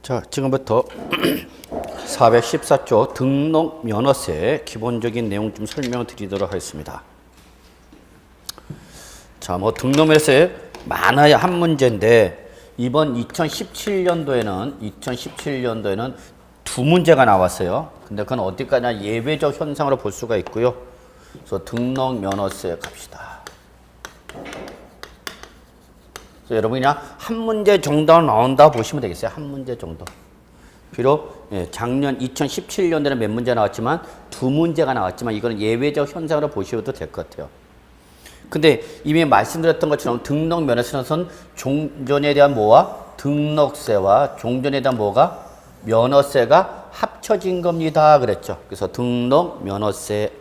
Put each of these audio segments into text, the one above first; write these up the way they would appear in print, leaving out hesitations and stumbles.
자, 지금부터 414조 등록 면허세 기본적인 내용 좀 설명드리도록 하겠습니다. 자, 뭐 등록 면허세 많아야 한 문제인데 이번 2017년도에는 두 문제가 나왔어요. 근데 그건 어디까지나 예외적 현상으로 볼 수가 있고요. 그래서 등록 면허세 갑시다. 여러분이 그냥 한 문제 정도 나온다 보시면 되겠어요. 한 문제 정도. 비록 작년 2017년도에는 몇 문제 나왔지만 두 문제가 나왔지만 이거는 예외적 현상으로 보셔도 될 것 같아요. 근데 이미 말씀드렸던 것처럼 등록 면허세는 종전에 대한 뭐와 등록세와 종전에 대한 뭐가 면허세가 합쳐진 겁니다. 그랬죠. 그래서 등록 면허세.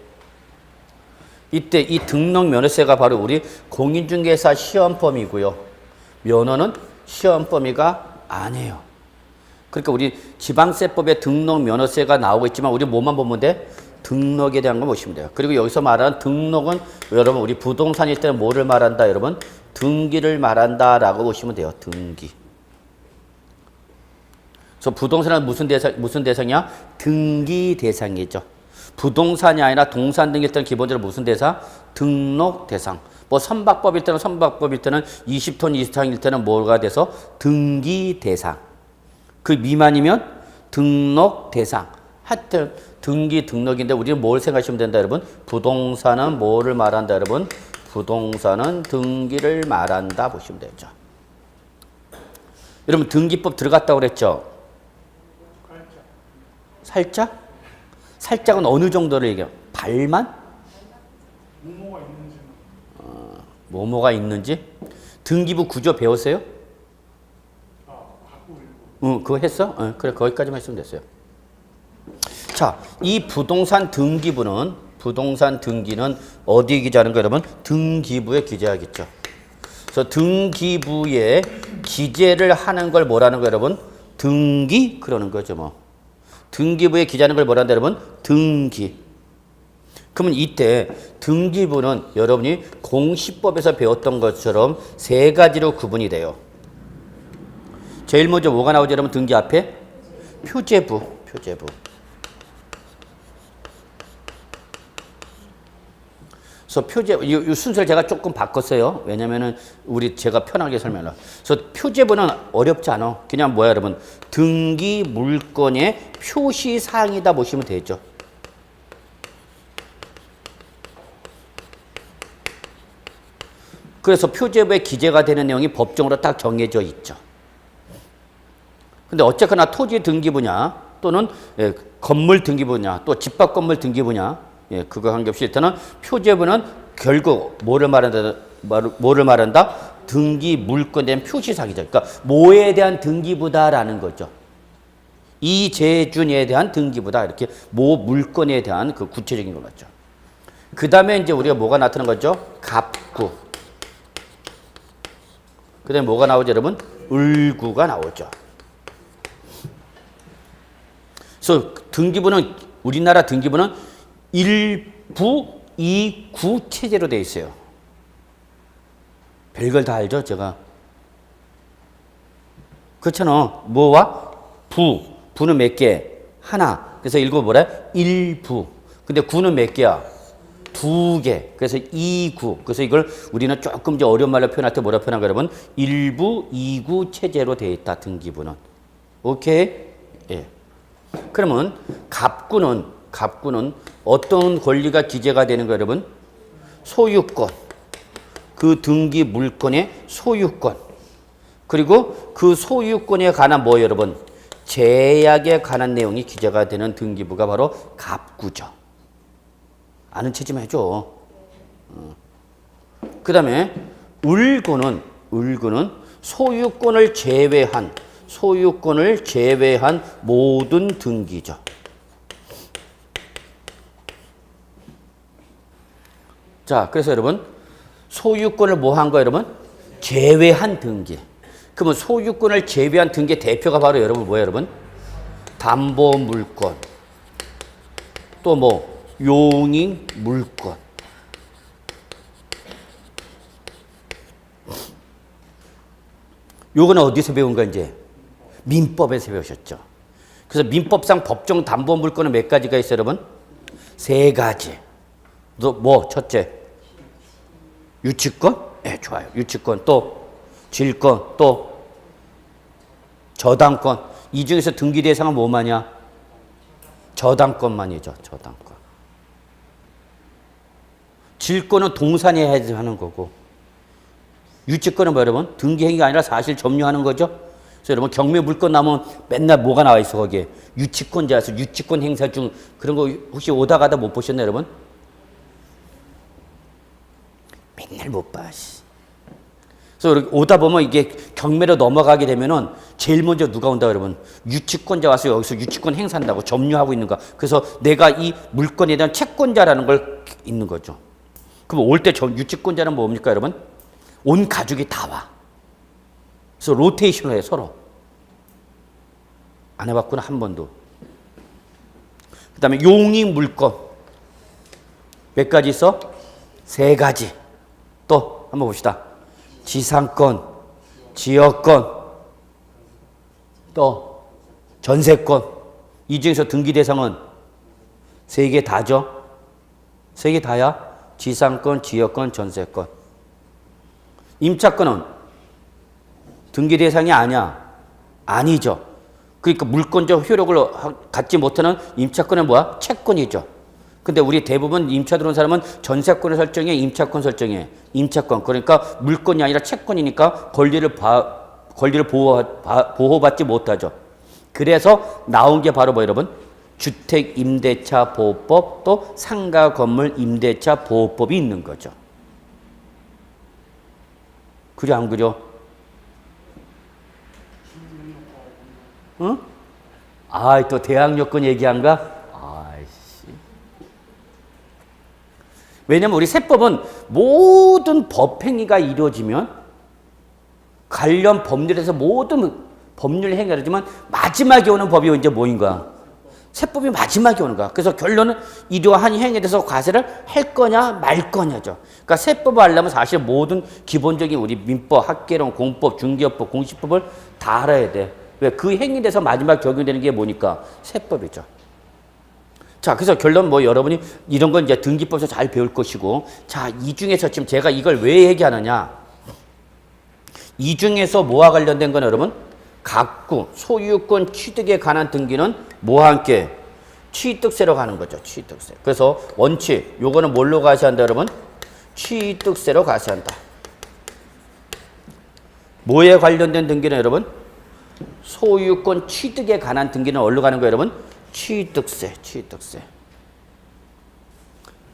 이때 이 등록 면허세가 바로 우리 공인중개사 시험 범위고요. 면허는 시험 범위가 아니에요. 그러니까 우리 지방세법에 등록 면허세가 나오고 있지만 우리 뭐만 보면 돼? 등록에 대한 거 보시면 돼요. 그리고 여기서 말하는 등록은 여러분 우리 부동산일 때는 뭐를 말한다 여러분? 등기를 말한다라고 보시면 돼요. 등기. 그래서 부동산은 무슨 대상이야? 등기 대상이죠. 부동산이 아니라 동산 등기일 때는 기본적으로 무슨 대상? 등록 대상. 뭐 선박법일 때는 20톤 이상일 때는 뭐가 돼서 등기 대상. 그 미만이면 등록 대상. 하여튼 등기 등록인데 우리는 뭘 생각하시면 된다 여러분? 부동산은 뭐를 말한다 여러분? 부동산은 등기를 말한다 보시면 되죠. 여러분 등기법 들어갔다고 그랬죠? 살짝? 살짝은 어느 정도를 얘기해요? 발만? 뭐뭐가 있는지? 등기부 구조 배웠어요? 응, 그거 했어? 그래, 거기까지만 했으면 됐어요. 자, 이 부동산 등기는 어디에 기재하는 거예요, 여러분? 등기부에 기재하겠죠. 그래서 등기부에 기재를 하는 걸 뭐라는 거예요, 여러분? 등기? 그러는 거죠, 뭐. 등기부에 기재하는 걸 뭐라는 거예요, 여러분? 등기. 그러면 이때 등기부는 여러분이 공시법에서 배웠던 것처럼 세 가지로 구분이 돼요. 제일 먼저 뭐가 나오죠, 여러분? 등기 앞에? 표제부. 그래서 이 순서를 제가 조금 바꿨어요. 왜냐면은 제가 편하게 설명을. 그래서 표제부는 어렵지 않아. 그냥 뭐야, 여러분? 등기 물건의 표시사항이다 보시면 되죠. 그래서 표제부에 기재가 되는 내용이 법정으로 딱 정해져 있죠. 근데 어쨌거나 토지 등기부냐 또는 건물 등기부냐 또 집합 건물 등기부냐 그거 관계없이 일단은 표제부는 결국 뭐를 말한다? 등기 물건에 대한 표시사기죠. 그러니까 뭐에 대한 등기부다라는 거죠. 이 재준에 대한 등기부다. 이렇게 모 물건에 대한 그 구체적인 거 맞죠. 그 다음에 이제 우리가 뭐가 나타나는 거죠? 갑구. 그 다음에 뭐가 나오죠, 여러분? 을구가 나오죠. 그래서 우리나라 등기부는 1부, 2구 체제로 되어 있어요. 별걸 다 알죠, 제가. 그렇잖아. 뭐와? 부는 몇 개? 하나. 그래서 뭐래? 1부. 근데 구는 몇 개야? 2개. 그래서 2구. 그래서 이걸 우리는 조금 이제 어려운 말로 표현할 때 뭐라 표현하고 여러분? 1부, 2구 체제로 되어 있다, 등기부는. 오케이? 예. 그러면 갑구는 어떤 권리가 기재가 되는 거예요, 여러분? 소유권. 그 등기 물건의 소유권. 그리고 그 소유권에 관한 뭐예요, 여러분? 제약에 관한 내용이 기재가 되는 등기부가 바로 갑구죠. 아는 체지만 해줘. 그 다음에 을구는 소유권을 제외한 모든 등기죠. 자, 그래서 여러분 소유권을 뭐 한 거예요, 여러분? 제외한 등기. 그러면 소유권을 제외한 등기의 대표가 바로 여러분 뭐예요, 여러분? 담보물권. 또 뭐? 용익물권. 요거는 어디서 배운 거 이제? 민법에서 배우셨죠. 그래서 민법상 법정 담보 물건은 몇 가지가 있어요, 여러분? 세 가지. 뭐 첫째, 유치권? 네, 좋아요. 유치권, 또 질권, 또 저당권. 이 중에서 등기 대상은 뭐마냐? 저당권만이죠. 저당권. 질권은 동산이 해야 하는 거고, 유치권은 뭐 여러분? 등기 행위가 아니라 사실 점유하는 거죠. 그래서 여러분 경매 물건 나오면 맨날 뭐가 나와 있어 거기에? 유치권자에서 유치권 행사 중 그런 거 혹시 오다 가다 못 보셨나요, 여러분? 맨날 못 봐. 그래서 오다 보면 이게 경매로 넘어가게 되면은 제일 먼저 누가 온다 여러분? 유치권자 와서 여기서 유치권 행사한다고 점유하고 있는 거야. 그래서 내가 이 물건에 대한 채권자라는 걸 있는 거죠. 그럼 올 때 유치권자는 뭡니까 여러분? 온 가족이 다 와. 그래서 로테이션을 해 서로. 안 해봤구나 한 번도. 그 다음에 용의 물건 몇 가지 있어? 세 가지. 또 한번 봅시다. 지상권, 지역권, 또 전세권. 이 중에서 등기 대상은 세 개 다죠? 세 개 다야? 지상권, 지역권, 전세권. 임차권은 등기 대상이 아니야. 아니죠. 그러니까 물권적 효력을 갖지 못하는 임차권은 뭐야? 채권이죠. 근데 우리 대부분 임차 들어온 사람은 전세권을 설정해, 임차권 설정해. 임차권. 그러니까 물권이 아니라 채권이니까 권리를 보호받지 못하죠. 그래서 나온 게 바로 뭐 여러분? 주택임대차 보호법 또 상가 건물 임대차 보호법이 있는 거죠. 그래 안 그려? 응? 아, 또 대학 여건 얘기한가? 왜냐면 우리 세법은 모든 법행위가 이루어지면 관련 법률에서 모든 법률 행위가 이루어지면 마지막에 오는 법이 이제 뭐인 거야? 세법이 마지막에 오는 거야. 그래서 결론은 이러한 행위에 대해서 과세를 할 거냐 말 거냐죠. 그러니까 세법을 하려면 사실 모든 기본적인 우리 민법, 학계론, 공법, 중개업법, 공시법을 다 알아야 돼. 왜? 그 행위에 대해서 마지막 적용되는 게 뭐니까? 세법이죠. 자, 그래서 결론 뭐 여러분이 이런 건 이제 등기법에서 잘 배울 것이고, 자, 이 중에서 지금 제가 이걸 왜 얘기하느냐? 이 중에서 뭐와 관련된 건 여러분? 가구, 소유권 취득에 관한 등기는 뭐와 함께? 취득세로 가는 거죠. 취득세. 그래서 원칙, 요거는 뭘로 과세한다 여러분? 취득세로 과세한다. 뭐에 관련된 등기는 여러분? 소유권 취득에 관한 등기는 어디로 가는 거예요 여러분? 취득세, 취득세.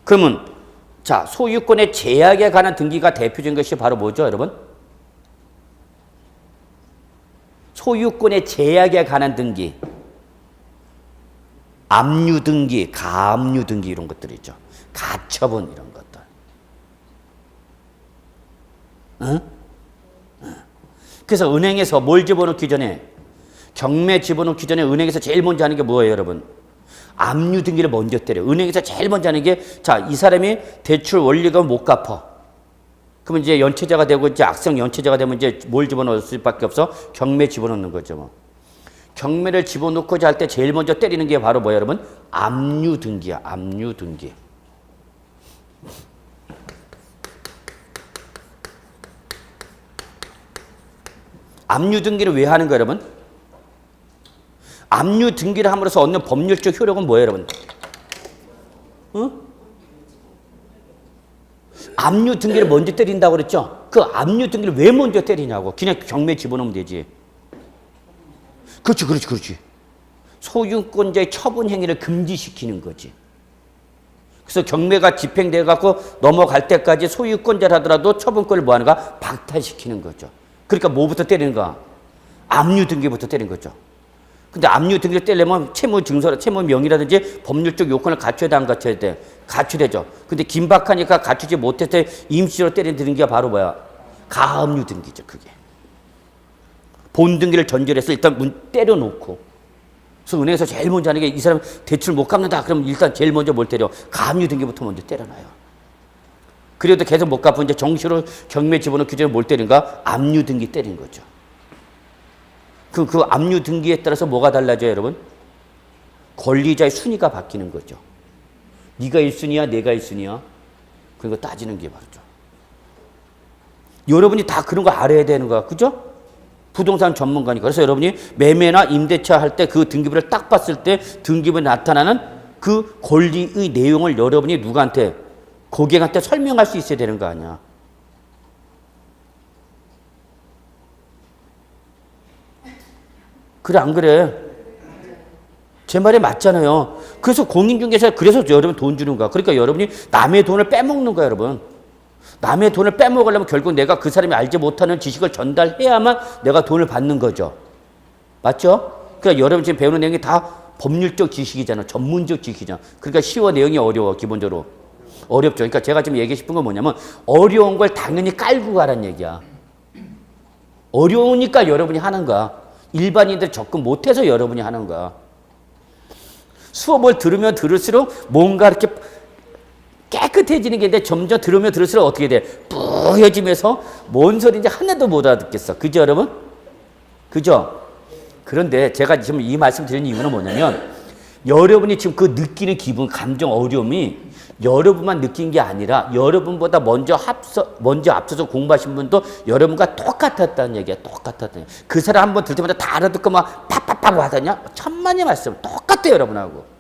그러면 자, 소유권의 제약에 관한 등기가 대표적인 것이 바로 뭐죠, 여러분? 소유권의 제약에 관한 등기. 압류 등기, 가압류 등기 이런 것들이죠. 가처분 이런 것들. 응? 그래서 은행에서 뭘 집어넣기 전에 경매 집어넣기 전에 은행에서 제일 먼저 하는 게 뭐예요, 여러분? 압류 등기를 먼저 때려요. 은행에서 제일 먼저 하는 게, 자, 이 사람이 대출 원리금 못 갚아. 그러면 이제 연체자가 되고, 이제 악성 연체자가 되면 이제 뭘 집어넣을 수밖에 없어? 경매 집어넣는 거죠, 뭐. 경매를 집어넣고자 할 때 제일 먼저 때리는 게 바로 뭐예요, 여러분? 압류 등기야, 압류 등기. 압류 등기를 왜 하는 거예요, 여러분? 압류 등기를 함으로써 얻는 법률적 효력은 뭐예요, 여러분? 응? 압류 등기를 먼저 때린다고 그랬죠? 그 압류 등기를 왜 먼저 때리냐고. 그냥 경매에 집어넣으면 되지. 그렇지, 그렇지, 그렇지. 소유권자의 처분 행위를 금지시키는 거지. 그래서 경매가 집행돼 갖고 넘어갈 때까지 소유권자라 하더라도 처분권을 뭐 하는가? 박탈시키는 거죠. 그러니까 뭐부터 때리는가? 압류 등기부터 때리는 거죠. 근데 압류 등기를 떼려면 채무 증서, 채무 명의라든지 법률적 요건을 갖춰야 돼, 안 갖춰야 돼? 갖추되죠. 근데 긴박하니까 갖추지 못해서 임시로 때리는 등기가 바로 뭐야? 가압류 등기죠, 그게. 본 등기를 전제해서 일단 때려놓고. 그래서 은행에서 제일 먼저 하는 게 이 사람 대출 못 갚는다. 그럼 일단 제일 먼저 뭘 때려? 가압류 등기부터 먼저 때려놔요. 그래도 계속 못 갚으면 이제 정시로 경매 집어넣기 전에 뭘 때린가? 압류 등기 때린 거죠. 그 압류 등기에 따라서 뭐가 달라져요, 여러분? 권리자의 순위가 바뀌는 거죠. 네가 1순위야, 내가 1순위야? 그런 거 따지는 게 말이죠. 여러분이 다 그런 거 알아야 되는 거야. 그죠? 부동산 전문가니까. 그래서 여러분이 매매나 임대차 할 때 그 등기부를 딱 봤을 때 등기부에 나타나는 그 권리의 내용을 여러분이 누구한테, 고객한테 설명할 수 있어야 되는 거 아니야. 그래, 안 그래? 제 말이 맞잖아요. 그래서 공인중개사, 그래서 여러분 돈 주는 거야. 그러니까 여러분이 남의 돈을 빼먹는 거야, 여러분. 남의 돈을 빼먹으려면 결국 내가 그 사람이 알지 못하는 지식을 전달해야만 내가 돈을 받는 거죠. 맞죠? 그러니까 여러분 지금 배우는 내용이 다 법률적 지식이잖아. 전문적 지식이잖아. 그러니까 쉬워, 내용이 어려워, 기본적으로. 어렵죠. 그러니까 제가 지금 얘기하고 싶은 건 뭐냐면 어려운 걸 당연히 깔고 가라는 얘기야. 어려우니까 여러분이 하는 거야. 일반인들 접근 못해서 여러분이 하는 거야. 수업을 들으면 들을수록 뭔가 이렇게 깨끗해지는 게 있는데 점점 들으면 들을수록 어떻게 돼? 뿌여지면서 뭔 소리인지 하나도 못 알아듣겠어. 그죠, 여러분? 그죠? 그런데 제가 지금 이 말씀 드리는 이유는 뭐냐면 여러분이 지금 그 느끼는 기분, 감정, 어려움이 여러분만 느낀 게 아니라 여러분보다 먼저 앞서서 공부하신 분도 여러분과 똑같았다는 얘기야. 똑같았다는 얘기야. 그 사람 한번 들 때마다 다 알아듣고 막 팍팍팍 하더냐? 천만의 말씀. 똑같아요, 여러분하고.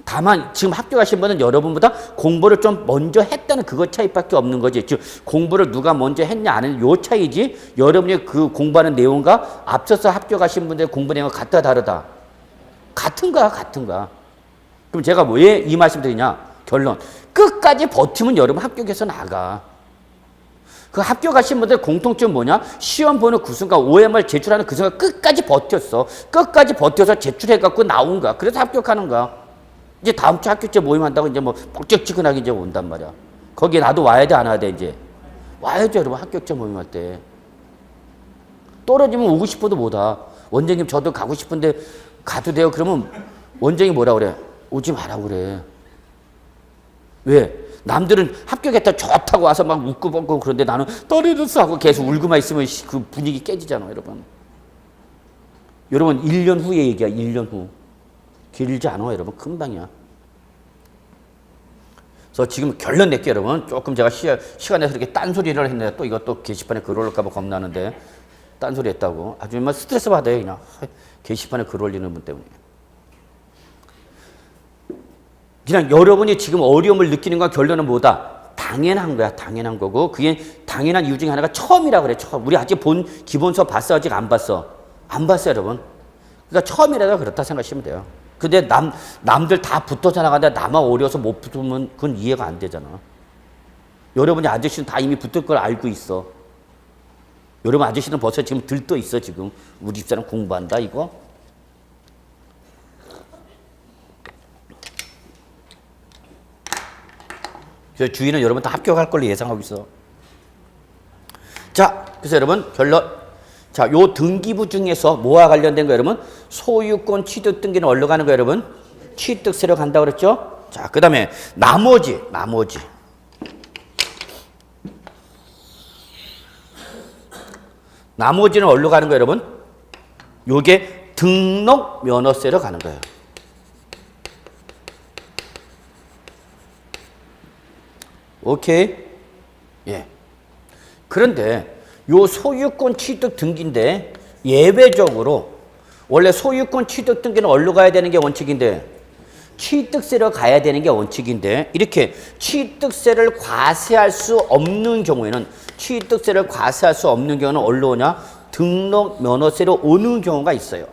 다만 지금 학교 가신 분은 여러분보다 공부를 좀 먼저 했다는 그것 차이밖에 없는 거지. 즉 공부를 누가 먼저 했냐 안 했냐 요 차이지, 여러분이 그 공부하는 내용과 앞서서 학교 가신 분들의 공부 내용은 같다 다르다? 같은가? 그럼 제가 왜 이 말씀 드리냐? 결론. 끝까지 버티면 여러분 합격해서 나가. 그 학교 가신 분들 공통점 뭐냐? 시험 보는 그 순간 OMR 제출하는 그 순간 끝까지 버텼어. 끝까지 버텨서 제출해갖고 나온 거야. 그래서 합격하는 거야. 이제 다음 주 학교제 모임한다고 이제 뭐 뻑적지근하게 이제 온단 말이야. 거기에 나도 와야 돼, 안 와야 돼, 이제? 와야죠, 여러분. 학교제 모임할 때. 떨어지면 오고 싶어도 못 와. 원장님, 저도 가고 싶은데 가도 돼요? 그러면 원장이 뭐라 그래? 오지 마라 그래. 왜? 남들은 합격했다 좋다고 와서 막 웃고 뻗고 그런데 나는 떨어졌어 하고 계속 울고만 있으면 그 분위기 깨지잖아, 여러분. 여러분, 1년 후에 얘기야, 1년 후. 길지 않아, 여러분. 금방이야. 그래서 지금 결론 낼게요, 여러분. 조금 제가 시간에서 이렇게 딴소리를 했는데 또 이것도 게시판에 글 올릴까봐 겁나는데 딴소리 했다고. 아주 스트레스 받아요, 그냥. 게시판에 글 올리는 분 때문에. 그냥 여러분이 지금 어려움을 느끼는 건 결론은 뭐다? 당연한 거야. 당연한 거고. 그게 당연한 이유 중에 하나가 처음이라 그래. 처음. 우리 아직 본 기본 수업 봤어? 아직 안 봤어? 안 봤어요, 여러분. 그러니까 처음이라도 그렇다 생각하시면 돼요. 근데 남들 다 붙어서 나가는데 나만 어려워서 못 붙으면 그건 이해가 안 되잖아. 여러분이 아저씨는 다 이미 붙을 걸 알고 있어. 여러분 아저씨는 벌써 지금 들떠 있어, 지금. 우리 집사람 공부한다, 이거? 그래서 주인은 여러분 다 합격할 걸로 예상하고 있어. 자, 그래서 여러분 결론. 자, 요 등기부 중에서 뭐와 관련된 거 여러분? 소유권 취득 등기는 어디로 가는 거 여러분? 취득세로 간다고 그랬죠? 자, 그 다음에 나머지는 어디로 가는 거 여러분? 요게 등록 면허세로 가는 거예요. 오케이? 예. 그런데 요 소유권 취득 등기인데 예외적으로 원래 소유권 취득 등기는 어디로 가야 되는 게 원칙인데 취득세로 가야 되는 게 원칙인데 이렇게 취득세를 과세할 수 없는 경우에는 어디로 오냐? 등록 면허세로 오는 경우가 있어요.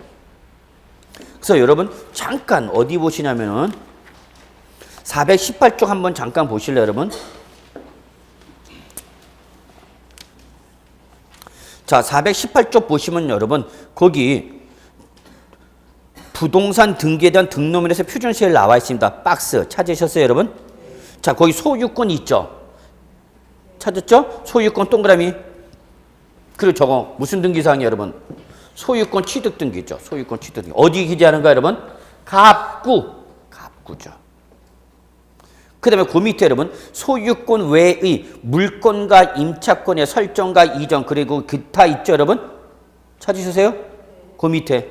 그래서 여러분 잠깐 어디 보시냐면은 418쪽 한번 잠깐 보실래요, 여러분? 자, 418쪽 보시면 여러분 거기 부동산 등기에 대한 등록면에서 표준시일 나와 있습니다. 박스 찾으셨어요, 여러분? 자, 거기 소유권 있죠? 찾았죠? 소유권 동그라미. 그리고 저거 무슨 등기사항이에요, 여러분? 소유권 취득 등기죠. 소유권 취득 등기. 어디 기재하는 거야, 여러분? 갑구죠. 그 다음에 그 밑에 여러분 소유권 외의 물권과 임차권의 설정과 이전 그리고 기타 있죠, 여러분? 찾으셨어요? 그 밑에.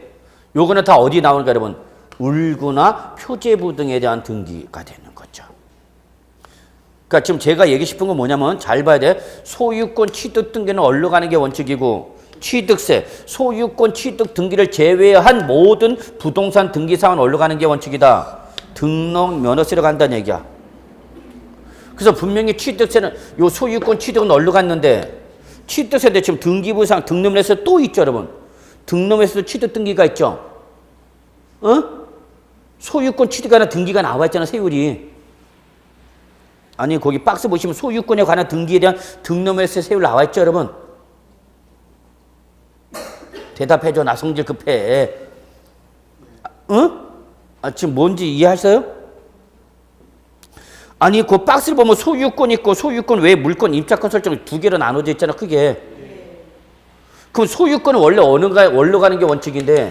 요거는 다 어디 나오는가 여러분? 울구나 표제부 등에 대한 등기가 되는 거죠. 그러니까 지금 제가 얘기 싶은 건 뭐냐면 잘 봐야 돼. 소유권 취득 등기는 어디로 가는 게 원칙이고 취득세, 소유권 취득 등기를 제외한 모든 부동산 등기 사항은 어디로 가는 게 원칙이다. 등록 면허세로 간다는 얘기야. 그래서 분명히 취득세는 요 소유권 취득은 어디로 갔는데 취득세인데 지금 등기부상 등록면허세 또 있죠, 여러분. 등록면허세도 취득 등기가 있죠. 소유권 취득하는 등기가 나와 있잖아, 세율이. 아니 거기 박스 보시면 소유권에 관한 등기에 대한 등록면허세 세율 나와 있죠, 여러분. 대답해줘. 나 성질 급해. 지금 뭔지 이해하세요? 아니 그 박스를 보면 소유권 있고 소유권 외에 물권, 임차권 설정 두 개로 나눠져 있잖아, 크게. 그럼 소유권은 원래 어디로 가는 게 원칙인데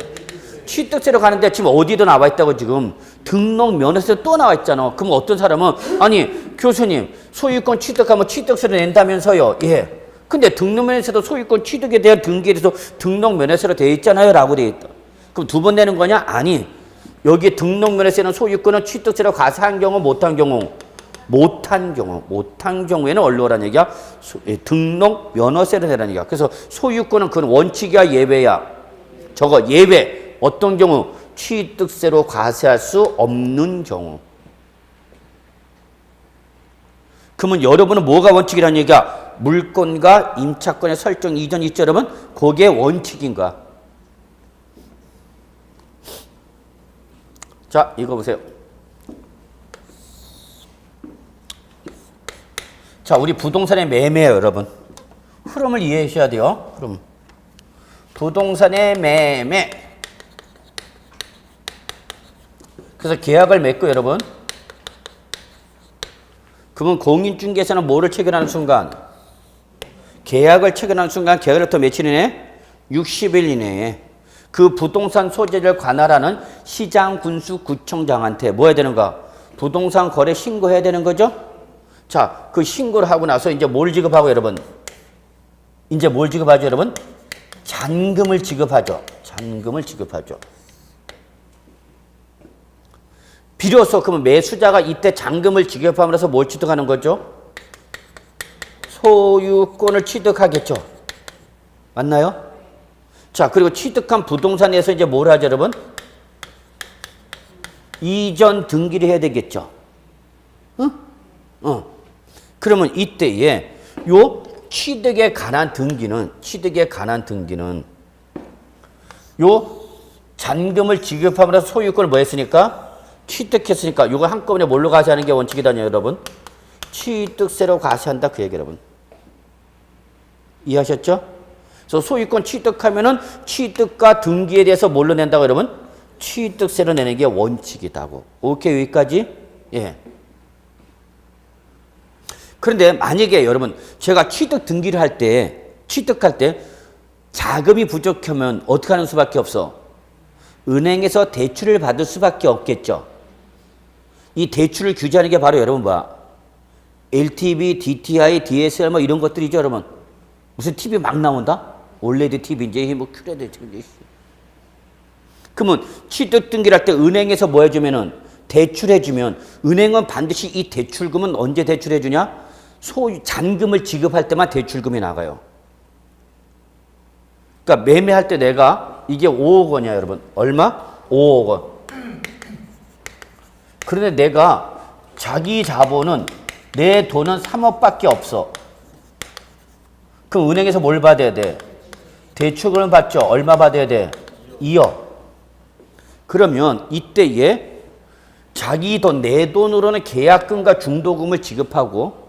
취득세로 가는데 지금 어디도 나와 있다고 지금 등록 면허세 또 나와 있잖아. 그럼 어떤 사람은 아니 교수님 소유권 취득하면 취득세를 낸다면서요. 예. 근데 등록면허세도 소유권 취득에 대한 등기에 대해서 등록면허세로 되어 있잖아요. 라고 되어 있다. 그럼 두 번 내는 거냐? 아니. 여기 등록면허세는 소유권은 취득세로 과세한 경우 못한 경우. 못한 경우에는 어디로 오라는 얘기야? 등록면허세로 내라는 얘기야. 그래서 소유권은 그건 원칙이야 예외야? 저거 예외. 어떤 경우? 취득세로 과세할 수 없는 경우. 그러면 여러분은 뭐가 원칙이라는 얘기야? 물권과 임차권의 설정 이전 있죠, 여러분? 그게 원칙인가? 자, 이거 보세요. 자, 우리 부동산의 매매예요, 여러분. 흐름을 이해해 주셔야 돼요. 흐름. 부동산의 매매. 그래서 계약을 맺고 여러분. 그러면 공인중개사는 뭐를 체결하는 순간? 계약을 체결하는 순간 계약일부터 며칠 이내? 60일 이내에 그 부동산 소재를 관할하는 시장군수구청장한테 뭐 해야 되는가? 부동산 거래 신고해야 되는 거죠? 자, 그 신고를 하고 나서 이제 뭘 지급하고 여러분? 이제 뭘 지급하죠, 여러분? 잔금을 지급하죠. 잔금을 지급하죠. 비로소 그러면 매수자가 이때 잔금을 지급함으로써 뭘 취득하는 거죠? 소유권을 취득하겠죠. 맞나요? 자, 그리고 취득한 부동산에서 이제 뭘 하죠, 여러분? 이전 등기를 해야 되겠죠. 그러면 이때에 요 취득에 관한 등기는 요 잔금을 지급함으로써 소유권을 뭐 했으니까? 취득했으니까 이거 한꺼번에 뭘로 과세하는 게 원칙이다냐, 여러분? 취득세로 과세한다, 그 얘기 여러분. 이해하셨죠? 그래서 소유권 취득하면은 취득과 등기에 대해서 뭘로 낸다고 여러분? 취득세로 내는 게 원칙이다고. 오케이, 여기까지? 예. 그런데 만약에 여러분 제가 취득할 때 자금이 부족하면 어떻게 하는 수밖에 없어? 은행에서 대출을 받을 수밖에 없겠죠. 이 대출을 규제하는 게 바로 여러분 봐. LTV, DTI, DSR 뭐 이런 것들이죠, 여러분. 무슨 TV 막 나온다? 올레드 TV 이제 뭐 큐레드 TV. 그러면 취득 등기를 할 때 은행에서 뭐 해주면은 대출해주면 은행은 반드시 이 대출금은 언제 대출해주냐? 잔금을 지급할 때만 대출금이 나가요. 그러니까 매매할 때 내가 이게 5억 원이야, 여러분. 얼마? 5억 원. 그런데 내가 자기 자본은 내 돈은 3억밖에 없어. 그럼 은행에서 뭘 받아야 돼? 대출금을 받죠. 얼마 받아야 돼? 2억. 그러면 이때에 자기 돈, 내 돈으로는 계약금과 중도금을 지급하고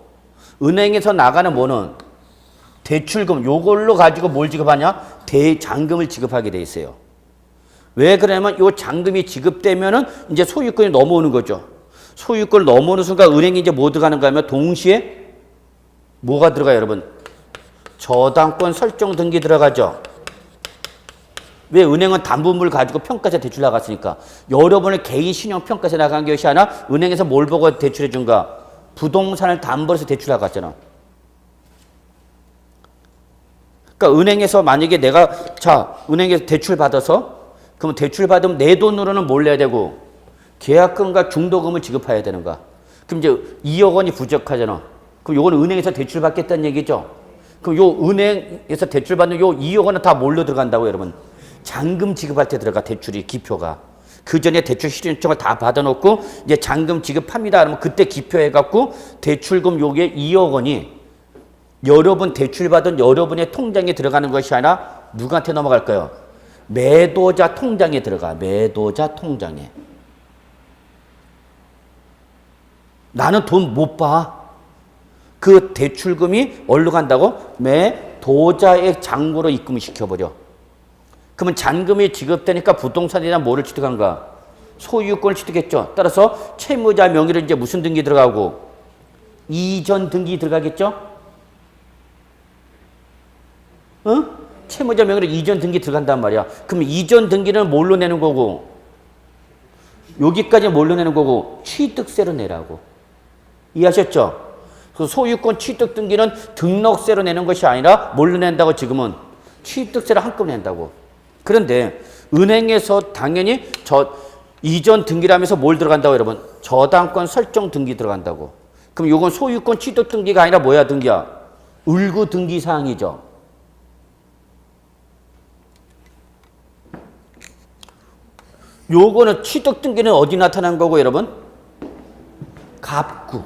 은행에서 나가는 뭐는 대출금, 요걸로 가지고 뭘 지급하냐? 대잔금을 지급하게 돼 있어요. 왜 그러냐면 요 잔금이 지급되면은 이제 소유권이 넘어오는 거죠. 소유권을 넘어오는 순간 은행이 이제 뭐 들어가는가 하면 동시에 뭐가 들어가요, 여러분? 저당권 설정 등기 들어가죠. 왜? 은행은 담보물 가지고 평가세 대출 나갔으니까. 여러분의 개인 신용 평가세 나간 것이 아니라 은행에서 뭘 보고 대출해 준가? 부동산을 담보로 해서 대출 나갔잖아. 그러니까 은행에서 만약에 내가 은행에서 대출 받아서 그러면 대출 받으면 내 돈으로는 뭘 내야 되고 계약금과 중도금을 지급해야 되는가? 그럼 이제 2억 원이 부족하잖아. 그럼 요거는 은행에서 대출 받겠다는 얘기죠. 그럼 요 은행에서 대출 받는 요 2억 원은 다 뭘로 들어간다고 여러분? 잔금 지급할 때 들어가 대출이 기표가. 그 전에 대출 실효신청을 다 받아놓고 이제 잔금 지급합니다. 그러면 그때 기표해갖고 대출금 요게 2억 원이 여러분 대출 받은 여러분의 통장에 들어가는 것이 아니라 누구한테 넘어갈까요? 매도자 통장에 들어가. 매도자 통장에. 나는 돈 못 봐. 그 대출금이 어디로 간다고? 매도자의 잔고로 입금을 시켜버려. 그러면 잔금이 지급되니까 부동산이나 뭐를 취득한가? 소유권을 취득했죠. 따라서 채무자 명의로 이제 무슨 등기 들어가고? 이전 등기 들어가겠죠? 채무자 명의로 이전 등기 들어간단 말이야. 그럼 이전 등기는 뭘로 내는 거고? 여기까지 뭘로 내는 거고? 취득세로 내라고. 이해하셨죠? 그래서 소유권 취득 등기는 등록세로 내는 것이 아니라 뭘로 낸다고 지금은? 취득세를 한꺼번에 낸다고. 그런데 은행에서 당연히 이전 등기라면서 뭘 들어간다고 여러분? 저당권 설정 등기 들어간다고. 그럼 요건 소유권 취득 등기가 아니라 뭐야 등기야? 을구 등기 사항이죠. 요거는 취득 등기는 어디 나타난 거고 여러분? 갑구.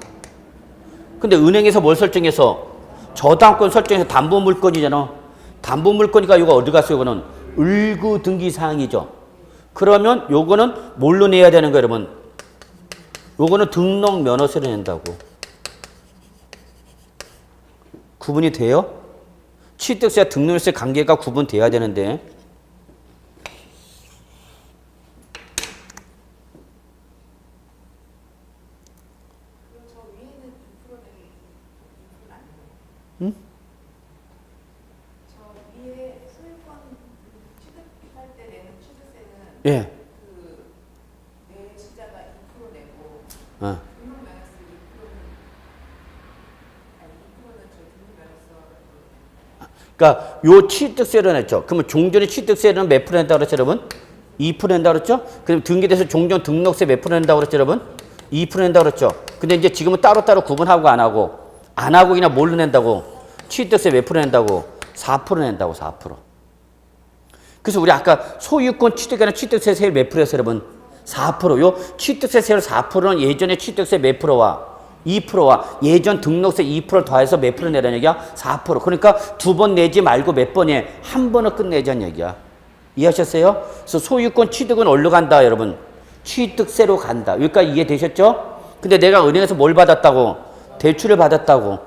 근데 은행에서 뭘 설정해서? 저당권 설정해서 담보 물건이잖아. 담보 물건이니까 이거 어디 갔어요? 이거는 을구 등기 사항이죠. 그러면 요거는 뭘로 내야 되는 거예요, 여러분? 요거는 등록 면허세로 낸다고. 구분이 돼요? 취득세와 등록세 관계가 구분돼야 되는데. 응? 저 위에 소유권 취득할 때 내는 취득세는 예. 그 매수자가 2% 내고 어. 등록면허세 2%는 아니 2%는 저 등록면허세. 그러니까 요 취득세를 냈죠. 그러면 종전의 취득세는 몇 프로 낸다고 그랬죠, 여러분? 2% 낸다고 그랬죠? 그럼 등기돼서 종전 등록세 몇 프로 낸다고 그랬죠, 여러분? 2% 낸다고 그랬죠. 근데 이제 지금은 따로따로 구분하고 안 하고 그냥 뭘로 낸다고? 취득세 몇 프로 낸다고? 4% 낸다고, 4%. 그래서 우리 아까 소유권 취득에는 취득세 세율 몇 프로였어요, 여러분? 4%. 요 취득세 세율 4%는 예전에 취득세 몇 프로와 2%와 예전 등록세 2%를 더해서 몇 프로 내라는 얘기야? 4%. 그러니까 두 번 내지 말고 몇 번에 한 번을 끝내자는 얘기야. 이해하셨어요? 그래서 소유권 취득은 어디로 간다, 여러분? 취득세로 간다. 여기까지 이해되셨죠? 근데 내가 은행에서 뭘 받았다고? 대출을 받았다고.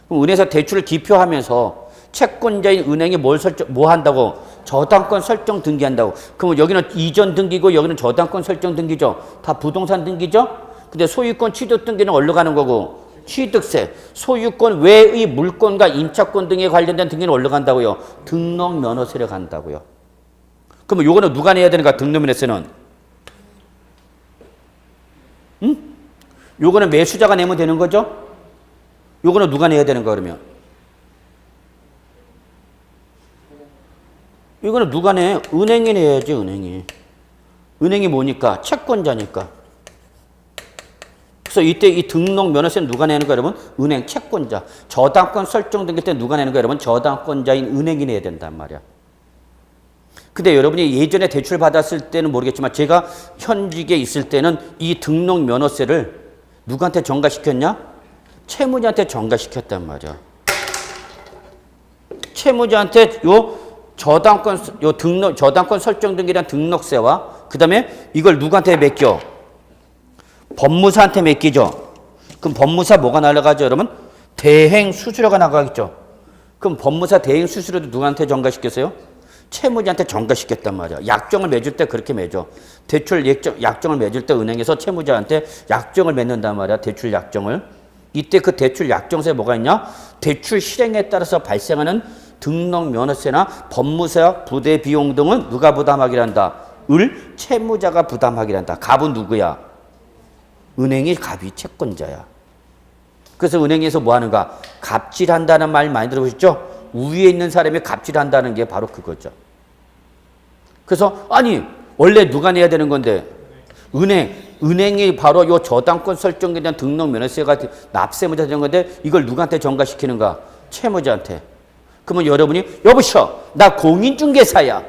그럼 은행에서 대출을 기표하면서 채권자인 은행이 뭐 한다고? 저당권 설정 등기한다고. 그러면 여기는 이전 등기고 여기는 저당권 설정 등기죠. 다 부동산 등기죠. 근데 소유권 취득 등기는 어디로 가는 거고? 취득세. 소유권 외의 물권과 임차권 등에 관련된 등기는 어디로 간다고요? 등록 면허세로 간다고요. 그러면 요거는 누가 내야 되는가? 등록 면허세는? 응? 요거는 매수자가 내면 되는 거죠? 요거는 누가 내야 되는 거 그러면? 이거는 누가 내? 은행이 내야지, 은행이. 은행이 뭐니까? 채권자니까. 그래서 이때 이 등록 면허세는 누가 내는 거예요, 여러분? 은행 채권자. 저당권 설정 등기 때 누가 내는 거예요, 여러분? 저당권자인 은행이 내야 된단 말이야. 근데 여러분이 예전에 대출 받았을 때는 모르겠지만 제가 현직에 있을 때는 이 등록 면허세를 누구한테 전가시켰냐? 채무자한테 전가시켰단 말이야. 채무자한테 저당권 설정 등기란 등록세와 그다음에 이걸 누구한테 맡겨? 법무사한테 맡기죠. 그럼 법무사 뭐가 날아가죠, 여러분? 대행 수수료가 나가겠죠. 그럼 법무사 대행 수수료도 누구한테 전가시켰어요? 채무자한테 전가시켰단 말이야. 약정을 맺을 때 그렇게 맺어. 대출 약정을 맺을 때 은행에서 채무자한테 약정을 맺는단 말이야. 대출 약정을. 이때 그 대출 약정서에 뭐가 있냐? 대출 실행에 따라서 발생하는 등록 면허세나 법무사 부대 비용 등은 누가 부담하기란다? 채무자가 부담하기란다. 갑은 누구야? 은행이 갑이 채권자야. 그래서 은행에서 뭐 하는가? 갑질한다는 말 많이 들어보셨죠? 위에 있는 사람이 갑질한다는 게 바로 그거죠. 그래서 아니 원래 누가 내야 되는 건데 은행이 바로 요 저당권 설정에 대한 등록 면허세가 납세무자 되는 건데 이걸 누구한테 전가시키는가? 채무자한테. 그러면 여러분이 여보셔 나 공인중개사야.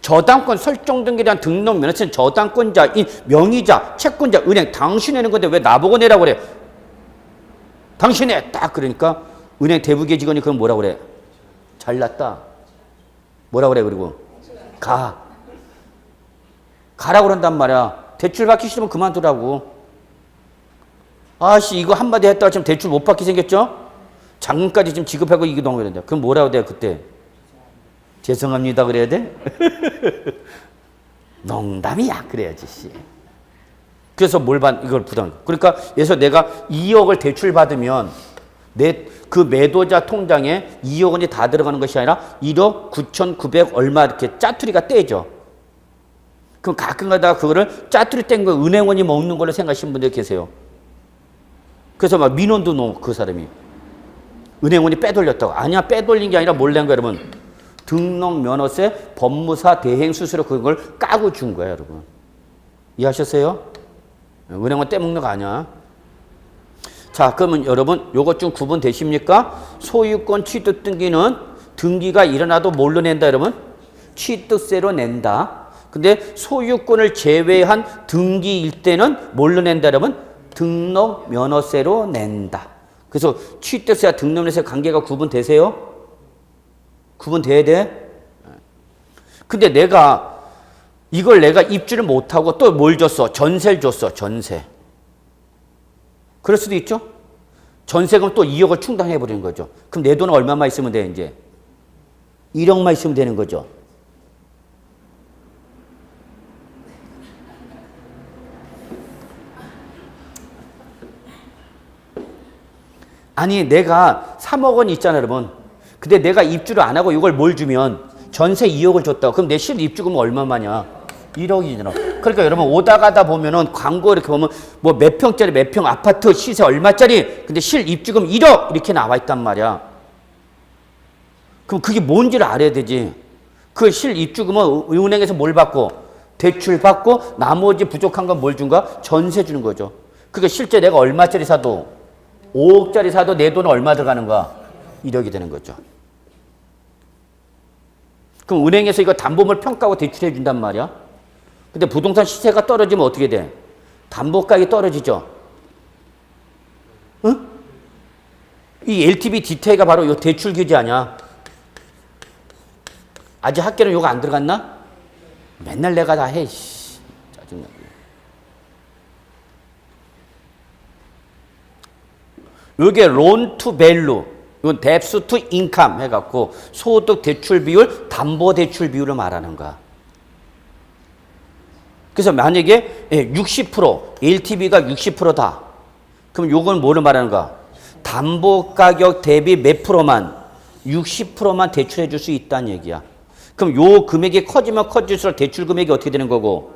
저당권 설정 등기에 대한 등록 면허세는 저당권자, 이 명의자, 채권자, 은행 당신이 내는 건데 왜 나보고 내라고 그래? 당신이 딱 그러니까 은행 대부계 직원이 그럼 뭐라고 그래? 잘났다. 뭐라고 그래? 그리고 가라고 그런단 말이야. 대출 받기 싫으면 그만두라고. 아씨 이거 한마디 했다가 지금 대출 못 받게 생겼죠? 잔금까지 지금 지급하고 이게 넘어야 된다. 그럼 뭐라고 돼요 그때? 죄송합니다 그래야 돼? 농담이야 그래야지 씨. 그래서 이걸 부담. 그러니까 예서 내가 2억을 대출 받으면 그 매도자 통장에 2억 원이 다 들어가는 것이 아니라 1억 9,900 얼마 이렇게 짜투리가 떼죠. 그럼 가끔 가다가 그거를 짜투리 뗀 거 은행원이 먹는 걸로 생각하시는 분들 계세요. 그래서 막 민원도 넣어 그 사람이. 은행원이 빼돌렸다고. 아니야 빼돌린 게 아니라 뭘 낸 거야 여러분. 등록 면허세 법무사 대행 수수료 그걸 까고 준 거야 여러분. 이해하셨어요? 은행원 떼먹는 거 아니야. 자 그러면 여러분 요것 좀 구분되십니까? 소유권 취득 등기는 등기가 일어나도 뭘로 낸다 여러분? 취득세로 낸다. 근데 소유권을 제외한 등기일 때는 뭘로 낸다 여러분? 등록 면허세로 낸다. 그래서 취득세와 등록 면허세 관계가 구분되세요? 구분돼야 돼? 근데 이걸 내가 입주를 못하고 또 뭘 줬어? 전세를 줬어. 전세. 그럴 수도 있죠? 전세금 또 2억을 충당해버리는 거죠. 그럼 내 돈은 얼마만 있으면 돼 이제? 1억만 있으면 되는 거죠. 아니 내가 3억 원 있잖아 여러분. 근데 내가 입주를 안 하고 이걸 뭘 주면 전세 2억을 줬다고. 그럼 내 실 입주금은 얼마만이야? 1억이잖아. 그러니까 여러분 오다 가다 보면은 광고 이렇게 보면 뭐 몇 평짜리 몇 평 아파트 시세 얼마짜리 근데 실 입주금 1억 이렇게 나와 있단 말이야. 그럼 그게 뭔지를 알아야 되지. 그 실 입주금은 은행에서 뭘 받고? 대출 받고 나머지 부족한 건 뭘 준가? 전세 주는 거죠. 그러니까 실제 내가 얼마짜리 사도 5억짜리 사도 내 돈은 얼마 들어가는가? 1억이 되는 거죠. 그럼 은행에서 이거 담보물 평가하고 대출해 준단 말이야. 근데 부동산 시세가 떨어지면 어떻게 돼? 담보가격이 떨어지죠. 응? 이 LTV 디테일가 바로 이 대출 규제 아니야. 아직 학교는 요거 안 들어갔나? 맨날 내가 다 해. 짜증나. 요게 론 투 밸류, 이건 뎁스 투 인컴 해갖고 소득 대출 비율, 담보 대출 비율을 말하는 거야. 그래서 만약에 60%, LTV가 60%다. 그럼 요건 뭐를 말하는 거야? 담보 가격 대비 몇 프로만, 60%만 대출해 줄 수 있다는 얘기야. 그럼 요 금액이 커지면 커질수록 대출 금액이 어떻게 되는 거고?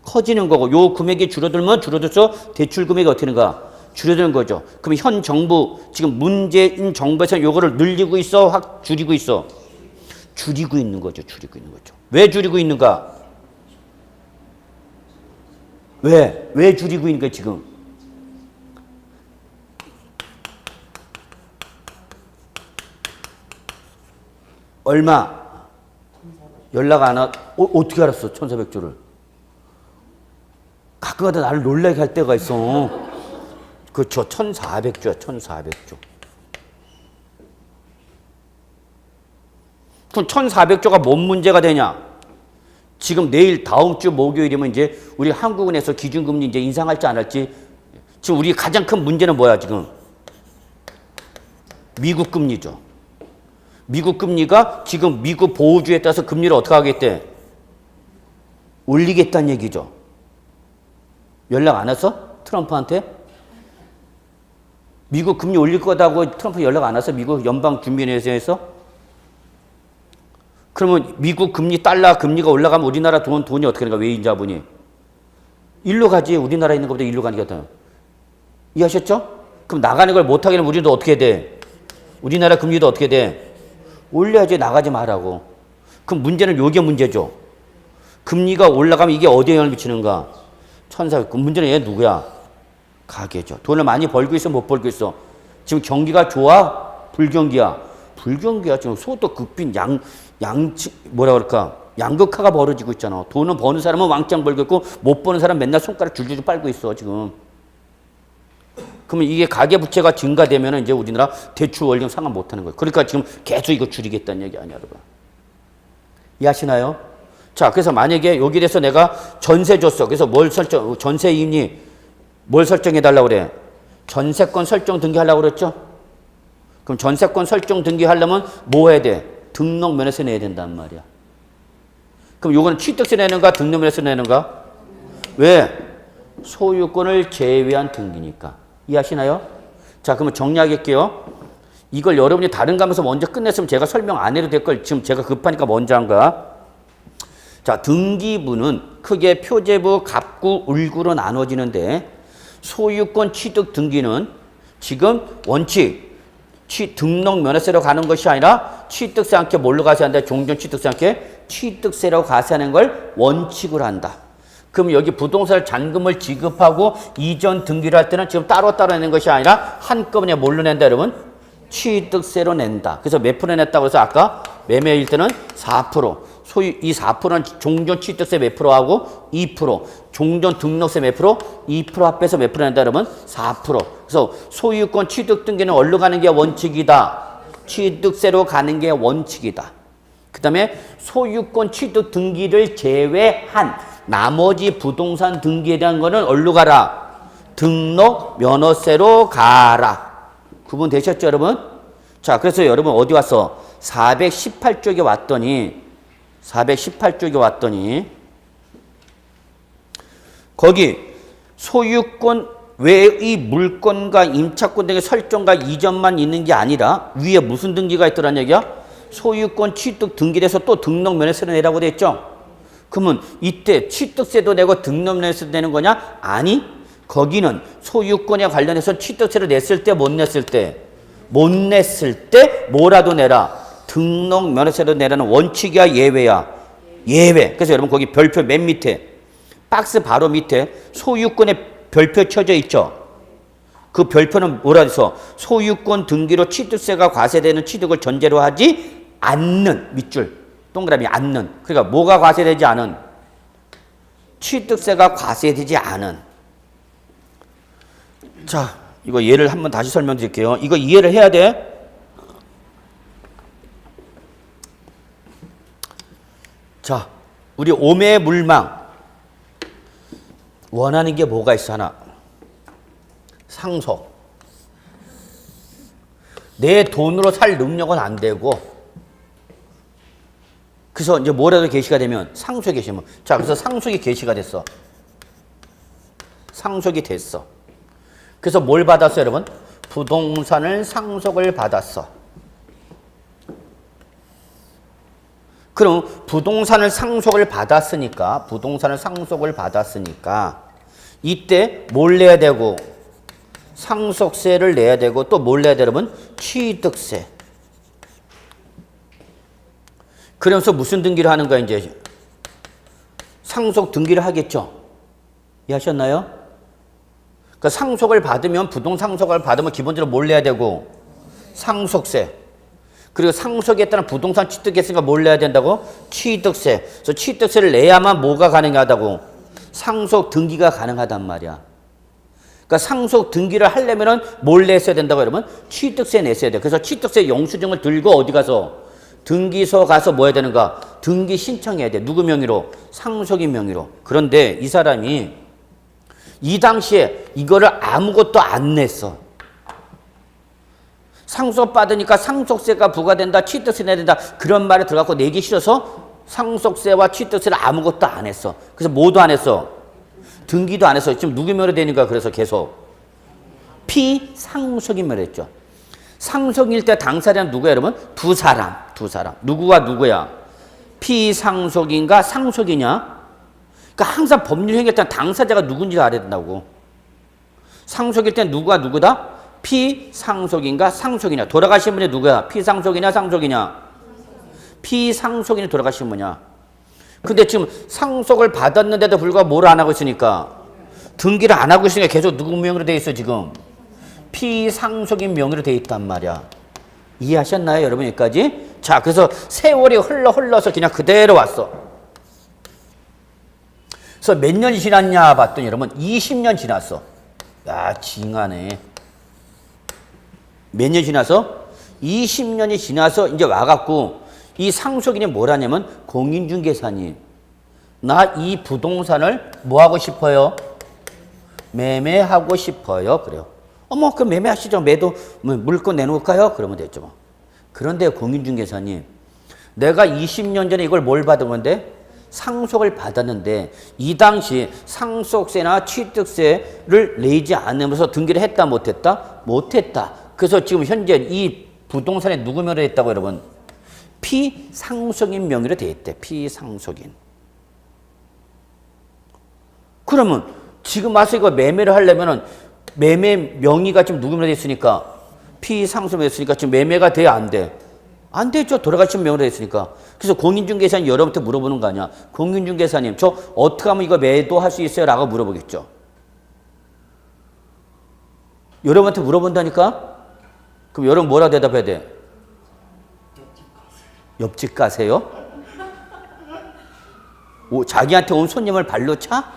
커지는 거고, 요 금액이 줄어들면 줄어들수록 대출 금액이 어떻게 되는 거야? 줄여드는 거죠. 그럼 현 정부, 지금 문재인 정부에서는 요거를 늘리고 있어? 확 줄이고 있어? 줄이고 있는 거죠. 줄이고 있는 거죠. 왜 줄이고 있는가? 왜 줄이고 있는 거야, 지금? 얼마? 연락 안 와. 어떻게 알았어? 1,400조를. 가끔가다 나를 놀라게 할 때가 있어. 그렇죠. 1,400조야. 1,400조. 그럼 1,400조가 뭔 문제가 되냐? 지금 내일 다음 주 목요일이면 이제 우리 한국은행에서 기준금리 이제 인상할지 안 할지. 지금 우리 가장 큰 문제는 뭐야 지금? 미국 금리죠. 미국 금리가 지금 미국 보호주에 따라서 금리를 어떻게 하겠대? 올리겠다는 얘기죠. 연락 안 왔어? 트럼프한테? 미국 금리 올릴 거다고 트럼프 연락 안 왔어? 미국 연방준비회사에서? 그러면 미국 금리, 달러 금리가 올라가면 우리나라 돈이 어떻게 되는가? 외인 자본이. 일로 가지. 우리나라에 있는 것보다 일로 가는 게 더. 이해하셨죠? 그럼 나가는 걸 못하게 되면 우리도 어떻게 돼? 우리나라 금리도 어떻게 돼? 올려야지 나가지 말라고. 그럼 문제는 요게 문제죠. 금리가 올라가면 이게 어디에 영향을 미치는가? 천사. 그 문제는 얘 누구야? 가계죠. 돈을 많이 벌고 있어, 못 벌고 있어? 지금 경기가 좋아? 불경기야? 불경기야. 지금 소득 극빈 뭐라 그럴까? 양극화가 벌어지고 있잖아. 돈을 버는 사람은 왕창 벌고 있고 못 버는 사람 맨날 손가락 줄줄 빨고 있어 지금. 그러면 이게 가계부채가 증가되면 이제 우리나라 대출 원리금 상환 못하는 거예요. 그러니까 지금 계속 이거 줄이겠다는 얘기 아니야, 여러분. 이해하시나요? 자, 그래서 만약에 여기에 대해서 내가 전세 줬어. 그래서 전세인이 뭘 설정해달라고 그래? 전세권 설정 등기하려고 그랬죠? 그럼 전세권 설정 등기하려면 뭐 해야 돼? 등록면허세 내야 된단 말이야. 그럼 요거는 취득세 내는가 등록면허세 내는가? 왜? 소유권을 제외한 등기니까. 이해하시나요? 자, 그러면 정리하겠게요. 이걸 여러분이 다른 과목에서 먼저 끝냈으면 제가 설명 안 해도 될 걸 지금 제가 급하니까 먼저 한 거야. 자, 등기부는 크게 표제부, 갑구, 을구로 나눠지는데 소유권 취득 등기는 지금 원칙 등록 면허세로 가는 것이 아니라 취득세 함께 뭘로 가세하는데 종전 취득세 함께 취득세로 가세하는 걸 원칙으로 한다. 그럼 여기 부동산 잔금을 지급하고 이전 등기를 할 때는 지금 따로따로 내는 것이 아니라 한꺼번에 뭘로 낸다 여러분? 취득세로 낸다. 그래서 몇 프로 냈다고 해서 아까 매매일 때는 4%. 소유 이 4%는 종전 취득세 몇 프로 하고 2%. 종전 등록세 몇 프로? 2% 합해서 몇 프로 낸다 여러분? 4%. 그래서 소유권 취득 등기는 어디로 가는 게 원칙이다. 취득세로 가는 게 원칙이다. 그 다음에 소유권 취득 등기를 제외한 나머지 부동산 등기에 대한 거는 어디로 가라? 등록 면허세로 가라. 구분 되셨죠, 여러분? 자, 그래서 여러분 어디 왔어? 418쪽에 왔더니 거기 소유권 외의 물건과 임차권 등의 설정과 이전만 있는 게 아니라 위에 무슨 등기가 있더란 얘기야? 소유권 취득 등기에서 또 등록 면허세를 내라고 돼 있죠? 그러면 이때 취득세도 내고 등록 면허세도 내는 거냐? 아니, 거기는 소유권에 관련해서 취득세를 냈을 때 못 냈을 때 뭐라도 내라. 등록 면허세도 내라는 원칙이야, 예외야? 예외. 그래서 여러분 거기 별표 맨 밑에 박스 바로 밑에 소유권에 별표 쳐져 있죠? 그 별표는 뭐라 해서 소유권 등기로 취득세가 과세되는 취득을 전제로 하지 않는 밑줄 동그라미 않는. 그러니까 뭐가 과세되지 않은? 취득세가 과세되지 않은. 자, 이거 예를 한번 다시 설명드릴게요. 이거 이해를 해야 돼. 자, 우리 오매물망 원하는 게 뭐가 있어? 하나, 상속. 내 돈으로 살 능력은 안 되고, 그래서 이제 뭐라도 게시가 되면 상속이 게시면, 자, 그래서 상속이 게시가 됐어. 상속이 됐어. 그래서 뭘 받았어, 여러분? 부동산을 상속을 받았어. 그럼 부동산을 상속을 받았으니까 이때 뭘 내야 되고 상속세를 내야 되고 또 뭘 내야 돼 여러분? 취득세. 그러면서 무슨 등기를 하는 거야 이제? 상속 등기를 하겠죠. 이해하셨나요? 그러니까 상속을 받으면 부동산 상속을 받으면 기본적으로 뭘 내야 되고? 상속세. 그리고 상속에 따른 부동산 취득했으니까 뭘 내야 된다고? 취득세. 그래서 취득세를 내야만 뭐가 가능하다고? 상속 등기가 가능하단 말이야. 그러니까 상속 등기를 하려면은 뭘 냈어야 된다고 여러분? 취득세 냈어야 돼. 그래서 취득세 영수증을 들고 어디 가서? 등기소 가서 뭐 해야 되는가? 등기 신청해야 돼. 누구 명의로? 상속인 명의로. 그런데 이 사람이 이 당시에 이거를 아무것도 안 냈어. 상속받으니까 상속세가 부과된다, 취득세 내야 된다, 그런 말에 들어가고 내기 싫어서 상속세와 취득세를 아무것도 안 했어. 그래서 뭐도 안 했어? 등기도 안 했어. 지금 누구 면허 되니까 그래서 계속 피상속인면허 했죠. 상속일 때 당사자는 누구야 여러분? 두 사람. 누구와 누구야? 피상속인과 상속이냐? 그러니까 항상 법률 행위할 때 당사자가 누군지 알아야 된다고. 상속일 때 누구와 누구다? 피상속인가 상속이냐. 돌아가신 분이 누구야? 피상속이냐 상속이냐? 피상속인이 돌아가신 분이야. 근데 지금 상속을 받았는데도 불구하고 뭘 안 하고 있으니까 등기를 안 하고 있으니까 계속 누구 명의로 돼 있어 지금? 피상속인 명의로 돼 있단 말이야. 이해하셨나요 여러분 여기까지? 자 그래서 세월이 흘러서 그냥 그대로 왔어. 그래서 몇 년이 지났냐 봤더니 여러분 20년 지났어. 야 징하네. 몇 년 지나서? 20년이 지나서 이제 와갖고 이 상속인이 뭐라냐면 공인중개사님 나 이 부동산을 뭐하고 싶어요? 매매하고 싶어요. 그래요. 어머 그럼 매매하시죠. 매도 물건 내놓을까요? 그러면 됐죠. 뭐. 그런데 공인중개사님 내가 20년 전에 이걸 뭘 받은 건데? 상속을 받았는데 이 당시 상속세나 취득세를 내지 않으면서 등기를 했다 못했다? 못했다. 그래서 지금 현재 이 부동산에 누구 명의로 했다고 여러분? 피상속인 명의로 돼 있대. 피상속인. 그러면 지금 와서 이거 매매를 하려면은 매매 명의가 지금 누구 명의로 돼 있으니까 피상속으로 했으니까 지금 매매가 돼 안 돼? 안 되죠. 돌아가신 명의로 했으니까. 그래서 공인중개사님 여러분한테 물어보는 거 아니야. 공인중개사님 저 어떻게 하면 이거 매도할 수 있어요? 라고 물어보겠죠. 여러분한테 물어본다니까? 그럼 여러분 뭐라 대답해야 돼? 옆집 가세요? 자기한테 온 손님을 발로 차?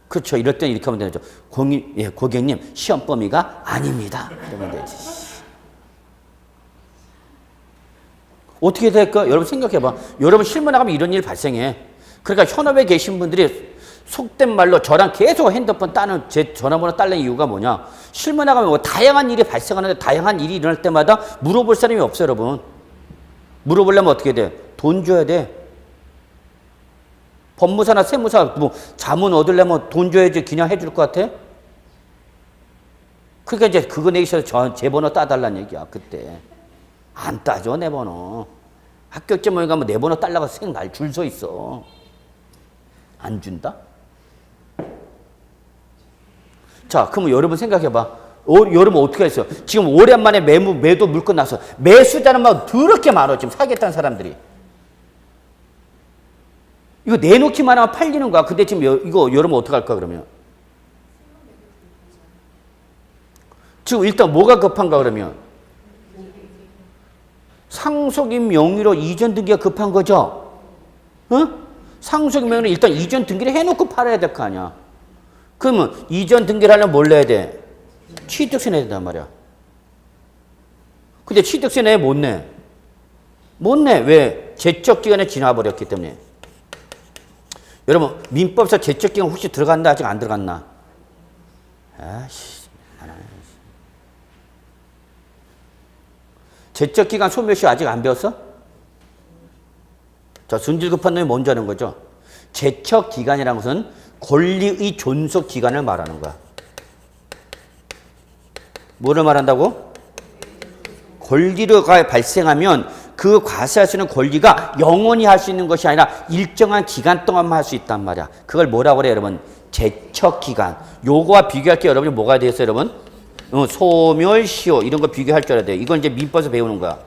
그렇죠. 이럴 때는 이렇게 하면 되죠. 고객님 시험 범위가 아닙니다. 그러면 되지. 어떻게 될까? 여러분 생각해봐. 여러분 실무 나가면 이런 일 발생해. 그러니까 현업에 계신 분들이 속된 말로 저랑 계속 핸드폰 따는 제 전화번호 따는 이유가 뭐냐? 실무 나가면 뭐 다양한 일이 발생하는데 다양한 일이 일어날 때마다 물어볼 사람이 없어요, 여러분. 물어보려면 어떻게 돼? 돈 줘야 돼. 법무사나 세무사 뭐 자문 얻으려면 돈 줘야지 그냥 해줄 것 같아? 그러니까 이제 그거 내기 싫어서 제 번호 따달라는 얘기야 그때. 안 따져 내 번호. 합격자 모임 가면 내 번호 딸라고 생날 줄 서 있어. 안 준다? 자 그러면 여러분 생각해봐. 여러분 어떻게 했어요? 지금 오랜만에 매도 물건 나서 매수자는 막 더럽게 많아 지금 사겠다는 사람들이. 이거 내놓기만 하면 팔리는 거야. 근데 지금 이거 여러분 어떡할까 그러면? 지금 일단 뭐가 급한가 그러면? 상속인 명의로 이전 등기가 급한 거죠? 어? 상속인 명의로 일단 이전 등기를 해놓고 팔아야 될 거 아니야. 그러면 이전 등기를 하려면 뭘 내야 돼? 취득세 내야 된단 말이야. 근데 취득세 내 못 내. 못 내. 왜? 제척기간에 지나버렸기 때문에. 여러분 민법상 제척기간 혹시 들어갔나 아직 안 들어갔나? 아씨 제척기간 소멸시 아직 안 배웠어? 자 순질급한 놈이 뭔지 아는 거죠? 제척기간이라는 것은 권리의 존속기간을 말하는 거야. 뭐를 말한다고? 권리가 발생하면 그 과세할 수 있는 권리가 영원히 할 수 있는 것이 아니라 일정한 기간 동안만 할 수 있단 말이야. 그걸 뭐라고 그래 여러분? 제척기간. 요거와 비교할 게 여러분이 뭐가 되겠어요 여러분? 소멸, 시효 이런 거 비교할 줄 알아야 돼. 이건 이제 민법에서 배우는 거야.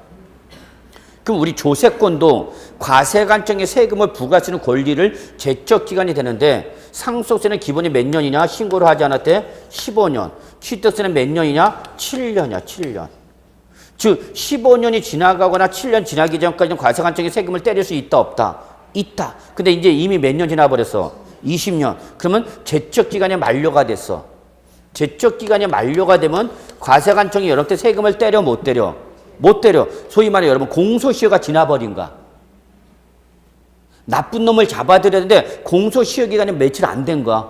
그럼 우리 조세권도 과세관청에 세금을 부과할 수 있는 권리를 제척기간이 되는데 상속세는 기본이 몇 년이냐? 신고를 하지 않았대? 15년. 취득세는 몇 년이냐? 7년이야. 7년. 즉 15년이 지나가거나 7년 지나기 전까지는 과세관청에 세금을 때릴 수 있다 없다? 있다. 근데 이제 이미 몇 년 지나버렸어? 20년. 그러면 제척기간이 만료가 됐어. 제척기간이 만료가 되면 과세관청이 여러분한테 세금을 때려 못 때려? 못 때려. 소위 말해 여러분 공소시효가 지나버린 거야. 나쁜 놈을 잡아들였는데 공소시효 기간이 며칠 안 된 거야.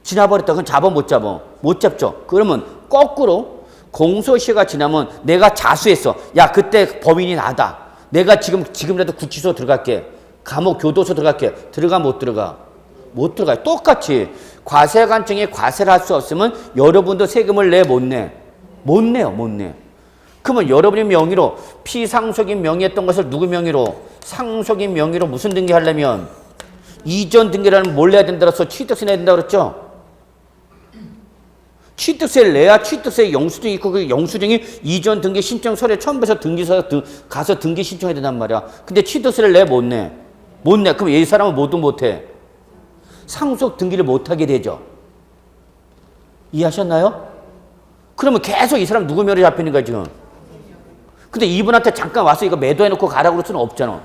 지나버렸다. 그럼 잡아 못 잡아? 못 잡죠. 그러면 거꾸로 공소시효가 지나면 내가 자수했어. 야 그때 범인이 나다. 내가 지금이라도 구치소 들어갈게. 감옥 교도소 들어갈게. 들어가 못 들어가? 못 들어가요. 똑같이 과세관청에 과세를 할 수 없으면 여러분도 세금을 내 못 내? 못 내요. 못 내. 그러면 여러분의 명의로 피상속인 명의했던 것을 누구 명의로? 상속인 명의로 무슨 등기하려면 이전 등기라는 뭘 내야 된다고 해서 취득세 내야 된다고 그랬죠? 취득세를 내야 취득세 영수증이 있고 그 영수증이 이전 등기 신청 서류에 첨부해서 등기소에 가서 등기 신청해야 된단 말이야. 근데 취득세를 내 못 내. 못 내. 그럼 이 사람은 뭐도 못 해. 상속 등기를 못 하게 되죠. 이해하셨나요? 그러면 계속 이 사람 누구 면에 잡히는 거야 지금. 근데 이분한테 잠깐 와서 이거 매도해놓고 가라고 그럴 수는 없잖아.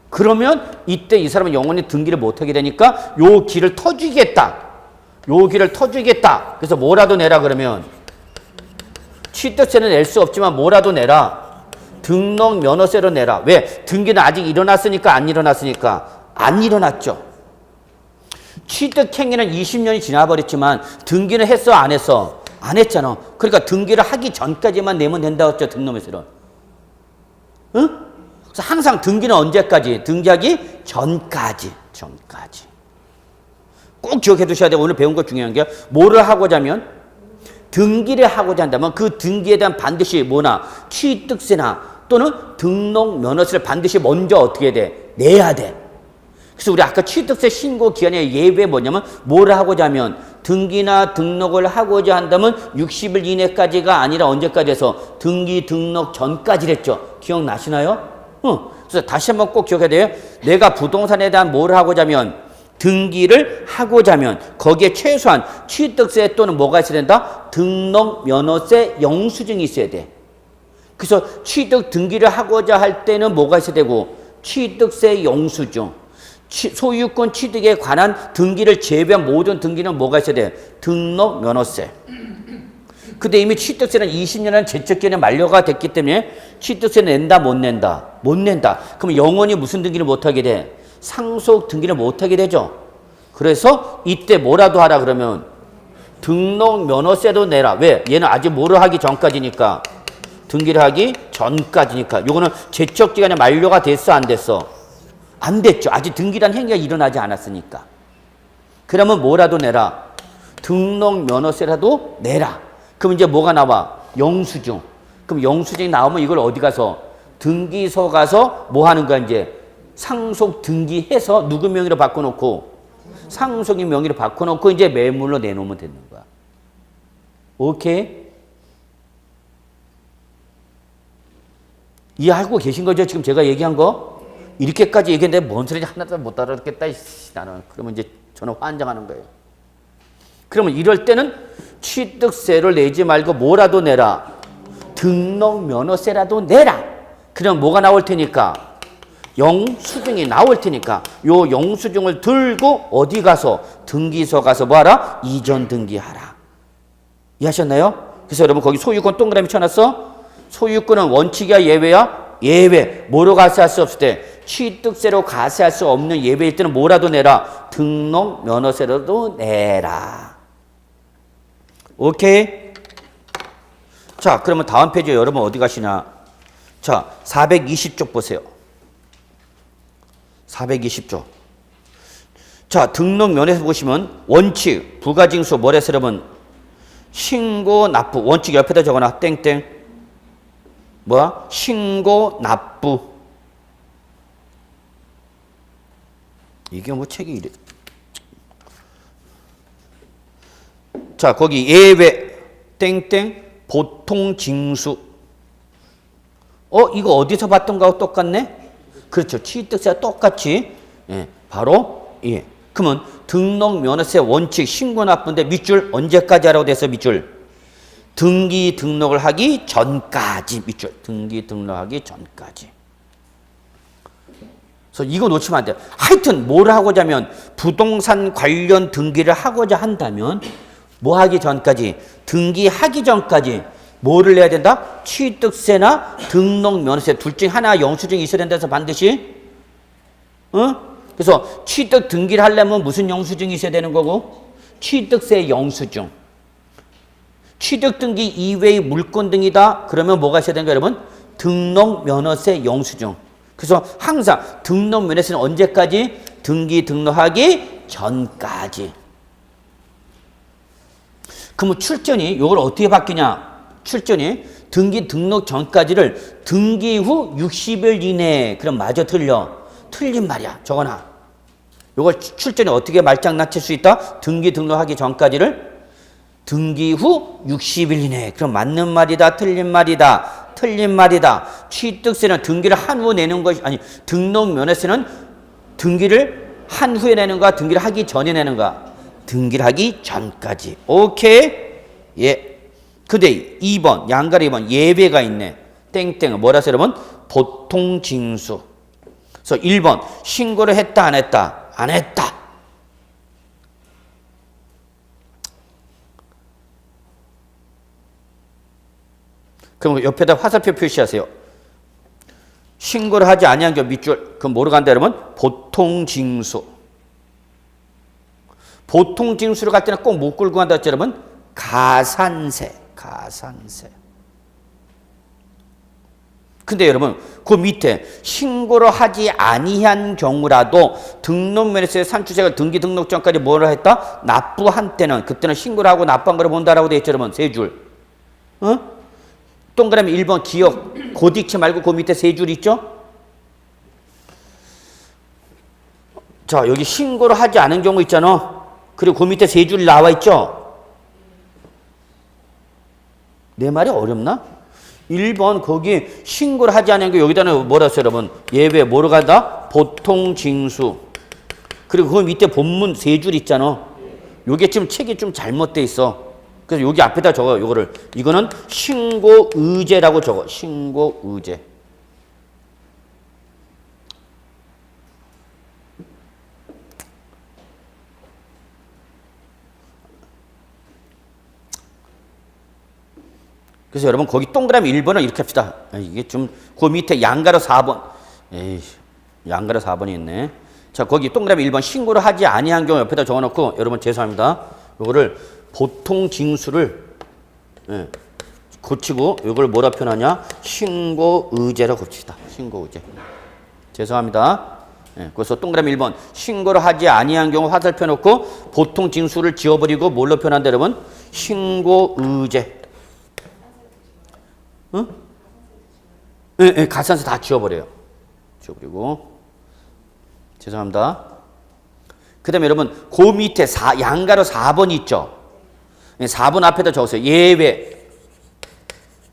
그러면 이때 이 사람은 영원히 등기를 못하게 되니까 요 길을 터주겠다. 요 길을 터주겠다. 그래서 뭐라도 내라 그러면 취득세는 낼 수 없지만 뭐라도 내라. 등록 면허세로 내라. 왜? 등기는 아직 일어났으니까 안 일어났으니까 안 일어났죠. 취득행위는 20년이 지나버렸지만 등기는 했어 안 했어? 안 했잖아. 그러니까 등기를 하기 전까지만 내면 된다고 했죠. 등록면허세로. 응? 그래서 항상 등기는 언제까지? 등기하기 전까지. 꼭 기억해 두셔야 돼요. 오늘 배운 거 중요한 게 뭐를 하고자 하면 등기를 하고자 한다면 그 등기에 대한 반드시 뭐나 취득세나 또는 등록 면허세를 반드시 먼저 어떻게 돼? 내야 돼. 그래서 우리 아까 취득세 신고 기한의 예외 뭐냐면 뭐를 하고자 하면 등기나 등록을 하고자 한다면 60일 이내까지가 아니라 언제까지 해서 등기 등록 전까지랬죠. 기억나시나요? 그래서 다시 한번 꼭 기억해야 돼요. 내가 부동산에 대한 뭐를 하고자 하면 등기를 하고자 하면 거기에 최소한 취득세 또는 뭐가 있어야 된다? 등록 면허세 영수증이 있어야 돼. 그래서 취득 등기를 하고자 할 때는 뭐가 있어야 되고 취득세 영수증, 소유권 취득에 관한 등기를 제외한 모든 등기는 뭐가 있어야 돼? 등록 면허세. 근데 이미 취득세는 20년이라는 제척기간이 만료가 됐기 때문에 취득세는 낸다 못 낸다? 못 낸다. 그럼 영원히 무슨 등기를 못하게 돼? 상속 등기를 못하게 되죠. 그래서 이때 뭐라도 하라 그러면 등록 면허세도 내라. 왜? 얘는 아직 뭐를 하기 전까지니까. 등기를 하기 전까지니까. 요거는 제척기간이 만료가 됐어 안 됐어? 안 됐죠. 아직 등기란 행위가 일어나지 않았으니까. 그러면 뭐라도 내라. 등록 면허세라도 내라. 그럼 이제 뭐가 나와? 영수증. 그럼 영수증이 나오면 이걸 어디 가서? 등기소 가서 뭐 하는 거야 이제? 상속 등기해서 누구 명의로 바꿔놓고? 상속인 명의로 바꿔놓고 이제 매물로 내놓으면 되는 거야. 오케이? 이해하고 계신 거죠? 지금 제가 얘기한 거? 이렇게까지 얘기했는데 뭔 소리인지 하나도 못 알아듣겠다. 나는. 그러면 이제 저는 환장하는 거예요. 그러면 이럴 때는 취득세를 내지 말고 뭐라도 내라. 등록 면허세라도 내라. 그럼 뭐가 나올 테니까? 영수증이 나올 테니까 요 영수증을 들고 어디 가서? 등기소 가서 뭐하라? 이전 등기하라. 이해하셨나요? 그래서 여러분 거기 소유권 동그라미 쳐놨어? 소유권은 원칙이야 예외야? 예외. 뭐로 가세할 수 없을 때? 취득세로 가세할 수 없는 예외일 때는 뭐라도 내라. 등록 면허세라도 내라. 오케이? 자, 그러면 다음 페이지에 여러분 어디 가시냐? 자, 420쪽 보세요. 420쪽. 자, 등록 면에서 보시면 원칙, 부가징수, 뭐래서 여러분? 신고, 납부. 원칙 옆에다 적어놔. 땡땡. 뭐야? 신고, 납부. 이게 뭐 책이 이래. 자, 거기 예외. 땡땡. 보통 징수. 이거 어디서 봤던 거하고 똑같네? 그렇죠. 취득세와 똑같이. 예, 바로, 예. 그러면 등록 면허세 원칙 신고 납부인데 밑줄 언제까지 하라고 돼서 밑줄? 등기 등록을 하기 전까지 밑줄. 등기 등록하기 전까지. 그래서 이거 놓치면 안 돼요. 하여튼 뭘 하고자 하면 부동산 관련 등기를 하고자 한다면 뭐 하기 전까지? 등기하기 전까지 뭐를 내야 된다? 취득세나 등록 면허세 둘 중에 하나 영수증이 있어야 된다 해서 반드시 그래서 취득 등기를 하려면 무슨 영수증이 있어야 되는 거고? 취득세 영수증. 취득 등기 이외의 물건 등이다. 그러면 뭐가 있어야 되는 거예요, 여러분? 등록 면허세 영수증. 그래서 항상 등록 면허세는 언제까지? 등기 등록하기 전까지. 그러면 출전이 이걸 어떻게 바뀌냐? 출전이 등기 등록 전까지를 등기 후 60일 이내에. 그럼 마저 틀려. 틀린 말이야. 적어놔. 요거 출전이 어떻게 말장난칠 수 있다? 등기 등록하기 전까지를 등기 후 60일 이내. 그럼 맞는 말이다, 틀린 말이다, 틀린 말이다. 취득세는 등기를 한 후 내는 것이 아니 등록 면허세는 등기를 한 후에 내는 거야, 등기를 하기 전에 내는 거야. 등기를 하기 전까지. 오케이? 예. 근데 2번 양가로 2번 예외가 있네. 땡땡 뭐라서 여러분? 보통 징수. 그래서 1번 신고를 했다 안 했다? 안 했다. 그럼 옆에다 화살표 표시하세요. 신고를 하지 아니한 경우 밑줄. 그럼 뭐로 간다 여러분? 보통 징수. 보통 징수로 갈 때는 꼭 못 끌고 간다 했죠 여러분? 가산세. 가산세. 근데 여러분 그 밑에 신고를 하지 아니한 경우라도 등록면허세 산출세가 등기 등록 전까지 뭐를 했다? 납부한 때는 그때는 신고를 하고 납부한 거를 본다라고 돼 있죠 여러분. 세 줄. 어? 동그라미 1번 기억 곧 읽지 말고 그 밑에 세 줄 있죠? 자 여기 신고를 하지 않은 경우 있잖아. 그리고 그 밑에 세 줄 나와 있죠? 내 말이 어렵나? 1번 거기 신고를 하지 않은 게 여기다는 뭐라 써요 여러분? 예외 뭐로 간다? 보통 징수. 그리고 그 밑에 본문 세 줄 있잖아. 요게 지금 책이 좀 잘못돼 있어. 그래서 여기 앞에다 적어 요거를. 이거는 신고 의제라고 적어. 신고 의제. 그래서 여러분 거기 동그라미 1번은 이렇게 합시다. 이게 좀 그 밑에 양가로 4번. 에이, 양가로 4번이 있네. 자, 거기 동그라미 1번 신고를 하지 아니한 경우 옆에다 적어놓고 여러분 죄송합니다. 요거를 보통 징수를 고치고 요걸 뭐라 표현하냐? 신고 의제로 고칩시다. 신고 의제. 죄송합니다. 그래서 동그라미 1번 신고를 하지 아니한 경우 화살표 놓고 보통 징수를 지워버리고 뭘로 표현한다 여러분? 신고 의제. 응? 예, 가산세 다 지워버려요. 지워버리고. 죄송합니다. 그 다음에 여러분, 그 밑에 양가로 4번이 있죠? 4번 앞에다 적으세요. 예외.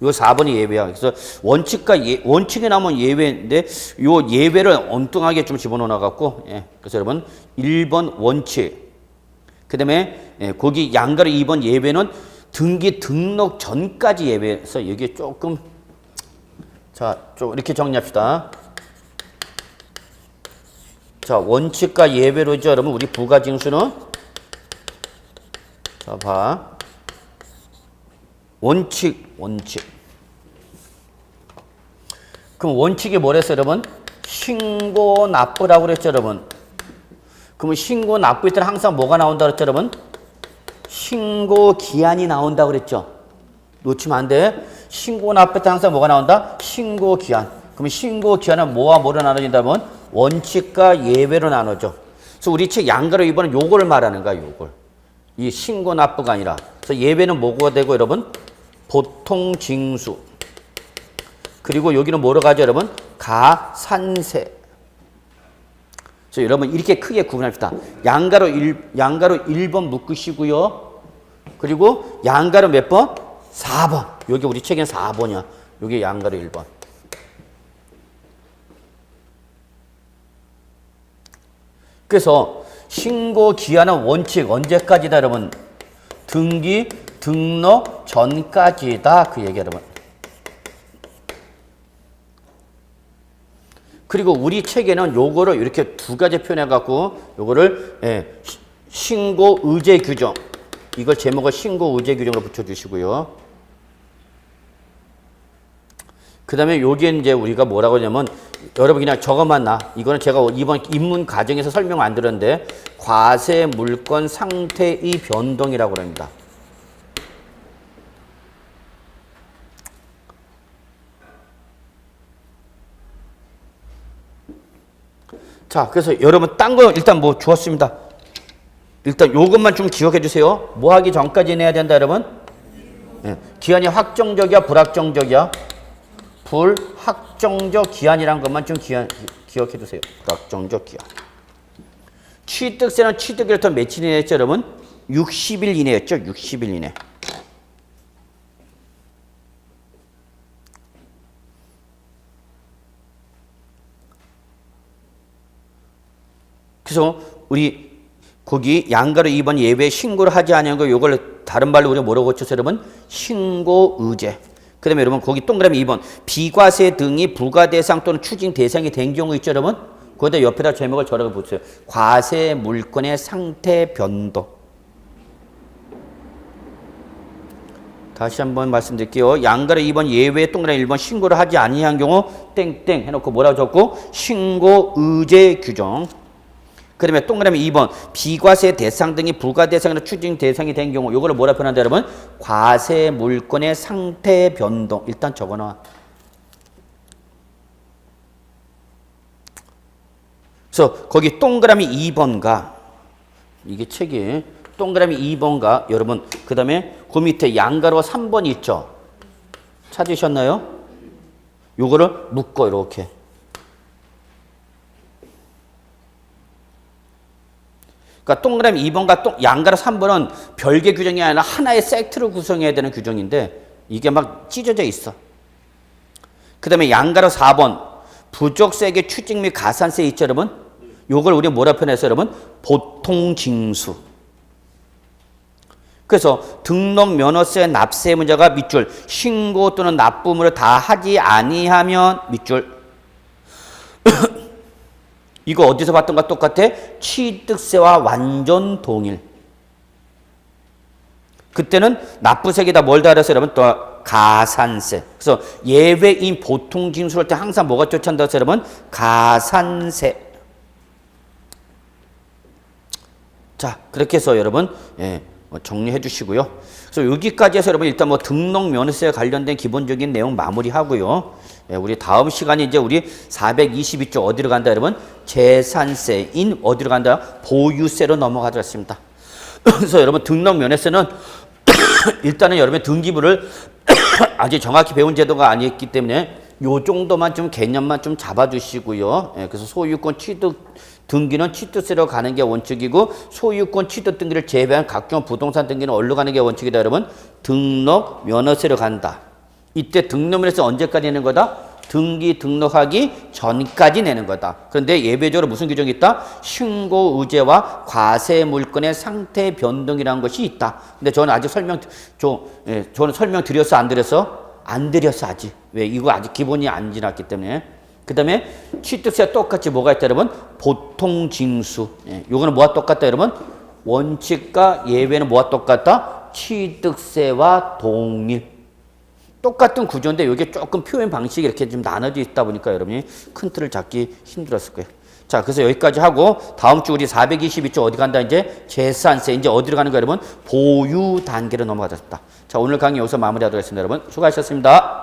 요 4번이 예외야. 그래서 원칙에 나오면 예외인데, 요 예외를 엉뚱하게 좀 집어넣어놔갖고, 그래서 여러분, 1번 원칙. 그 다음에, 거기 양가로 2번 예외는 등기 등록 전까지 예외해서 이게 조금 자, 좀 이렇게 정리합시다. 자, 원칙과 예외로죠, 여러분. 우리 부가징수는 자, 봐. 원칙. 그럼 원칙이 뭐랬어요, 여러분? 신고 납부라고 그랬죠, 여러분. 그러면 신고 납부일 때는 항상 뭐가 나온다고 그랬죠, 여러분? 신고 기한이 나온다고 그랬죠. 놓치면 안 돼. 신고 납부할 때 항상 뭐가 나온다? 신고 기한. 그러면 신고 기한은 뭐와 뭐로 나눠진다면 원칙과 예외로 나눠져. 그래서 우리 책 양가로 2번은 요거를 말하는 거야, 요걸. 이 신고 납부가 아니라. 그래서 예외는 뭐가 되고 여러분? 보통 징수. 그리고 여기는 뭐로 가죠, 여러분? 가산세. 그래서 여러분 이렇게 크게 구분합시다. 양가로 1번 묶으시고요. 그리고 양가로 몇 번? 4번. 여기 우리 책엔 4번이야. 여기 양가로 1번. 그래서 신고 기한은 원칙 언제까지다 여러분? 등기 등록 전까지다. 그 얘기 여러분. 그리고 우리 책에는 요거를 이렇게 두 가지 표현해 갖고 요거를 신고 의제 규정. 이걸 제목을 신고 의제 규정으로 붙여 주시고요. 그다음에 여기에 이제 우리가 뭐라고 하냐면 여러분 그냥 저것만 나. 이거는 제가 이번 입문 과정에서 설명 안 드렸는데 과세 물건 상태의 변동이라고 합니다. 자, 그래서 여러분 딴 거 일단 뭐 주었습니다. 일단 요것만 좀 기억해 주세요. 뭐 하기 전까지 내야 된다, 여러분? 기한이 확정적이야, 불확정적이야? 불확정적 기한이란 것만 좀 기억해 주세요. 불확정적 기한. 취득세는 취득일부터 며칠 이내였죠, 여러분? 60일 이내였죠, 60일 이내. 그래서 우리 거기 양가로 2번 예외 신고를 하지 않은 거 요걸 다른 말로 우리가 뭐라고 고쳐서 여러분? 신고 의제. 그 다음에 여러분 거기 동그라미 2번 비과세 등이 부과대상 또는 추징 대상이 된 경우 있죠 여러분? 거기다 옆에다 제목을 저렇게 보세요. 과세 물건의 상태 변동. 다시 한번 말씀드릴게요. 양가로 2번 예외 동그라미 1번 신고를 하지 아니한 경우 땡땡 해놓고 뭐라고 적고 신고 의제 규정. 그 다음에 동그라미 2번 비과세 대상 등이 부과대상으로 추징 대상이 된 경우 요거를 뭐라 표현한다 여러분? 과세 물건의 상태 변동. 일단 적어놔. 그래서 거기 동그라미 2번가 이게 책이 동그라미 2번가 여러분 그 다음에 그 밑에 양가로 3번 있죠? 찾으셨나요? 요거를 묶어 이렇게. 그러니까 동그라미 2번과 양가로 3번은 별개 규정이 아니라 하나의 세트를 구성해야 되는 규정인데 이게 막 찢어져 있어. 그 다음에 양가로 4번 부족세계 추징 및 가산세 있죠 여러분? 요걸 우리 뭐라 표현했어요 여러분? 보통징수. 그래서 등록 면허세 납세 문제가 밑줄 신고 또는 납부물을 다 하지 아니하면 밑줄 이거 어디서 봤던 것과 똑같아? 취득세와 완전 동일. 그때는 납부세계다 뭘 달았어요 여러분? 또 가산세. 그래서 예외인 보통징수할 때 항상 뭐가 쫓아온다고 했어요 여러분? 가산세. 자 그렇게 해서 여러분 정리해 주시고요. 그래서 여기까지 해서 여러분 일단 뭐 등록 면허세에 관련된 기본적인 내용 마무리하고요. 우리 다음 시간에 이제 우리 422조 어디로 간다 여러분? 재산세인 어디로 간다? 보유세로 넘어가도록 했습니다. 그래서 여러분 등록 면허세는 일단은 여러분의 등기부를 아직 정확히 배운 제도가 아니었기 때문에 요 정도만 좀 개념만 좀 잡아주시고요. 그래서 소유권 취득 등기는 취득세로 가는 게 원칙이고 소유권 취득 등기를 제외한 각종 부동산 등기는 어디로 가는 게 원칙이다 여러분? 등록 면허세로 간다. 이때 등록 면허세 언제까지 내는 거다? 등기 등록하기 전까지 내는 거다. 그런데 예외적으로 무슨 규정이 있다? 신고 의제와 과세 물건의 상태 변동이라는 것이 있다. 근데 저는 아직 저는 설명드렸어 안 드렸어? 안 드렸어 아직. 왜? 이거 아직 기본이 안 지났기 때문에. 그 다음에 취득세와 똑같이 뭐가 있다 여러분? 보통징수. 요거는 뭐와 똑같다 여러분? 원칙과 예외는 뭐와 똑같다? 취득세와 동일. 똑같은 구조인데 이게 조금 표현 방식이 이렇게 좀 나눠져 있다 보니까 여러분이 큰 틀을 잡기 힘들었을 거예요. 자, 그래서 여기까지 하고 다음 주 우리 422조 어디 간다 이제? 재산세. 이제 어디로 가는 거예요 여러분? 보유 단계로 넘어가겠다. 자, 오늘 강의 여기서 마무리하도록 하겠습니다. 여러분 수고하셨습니다.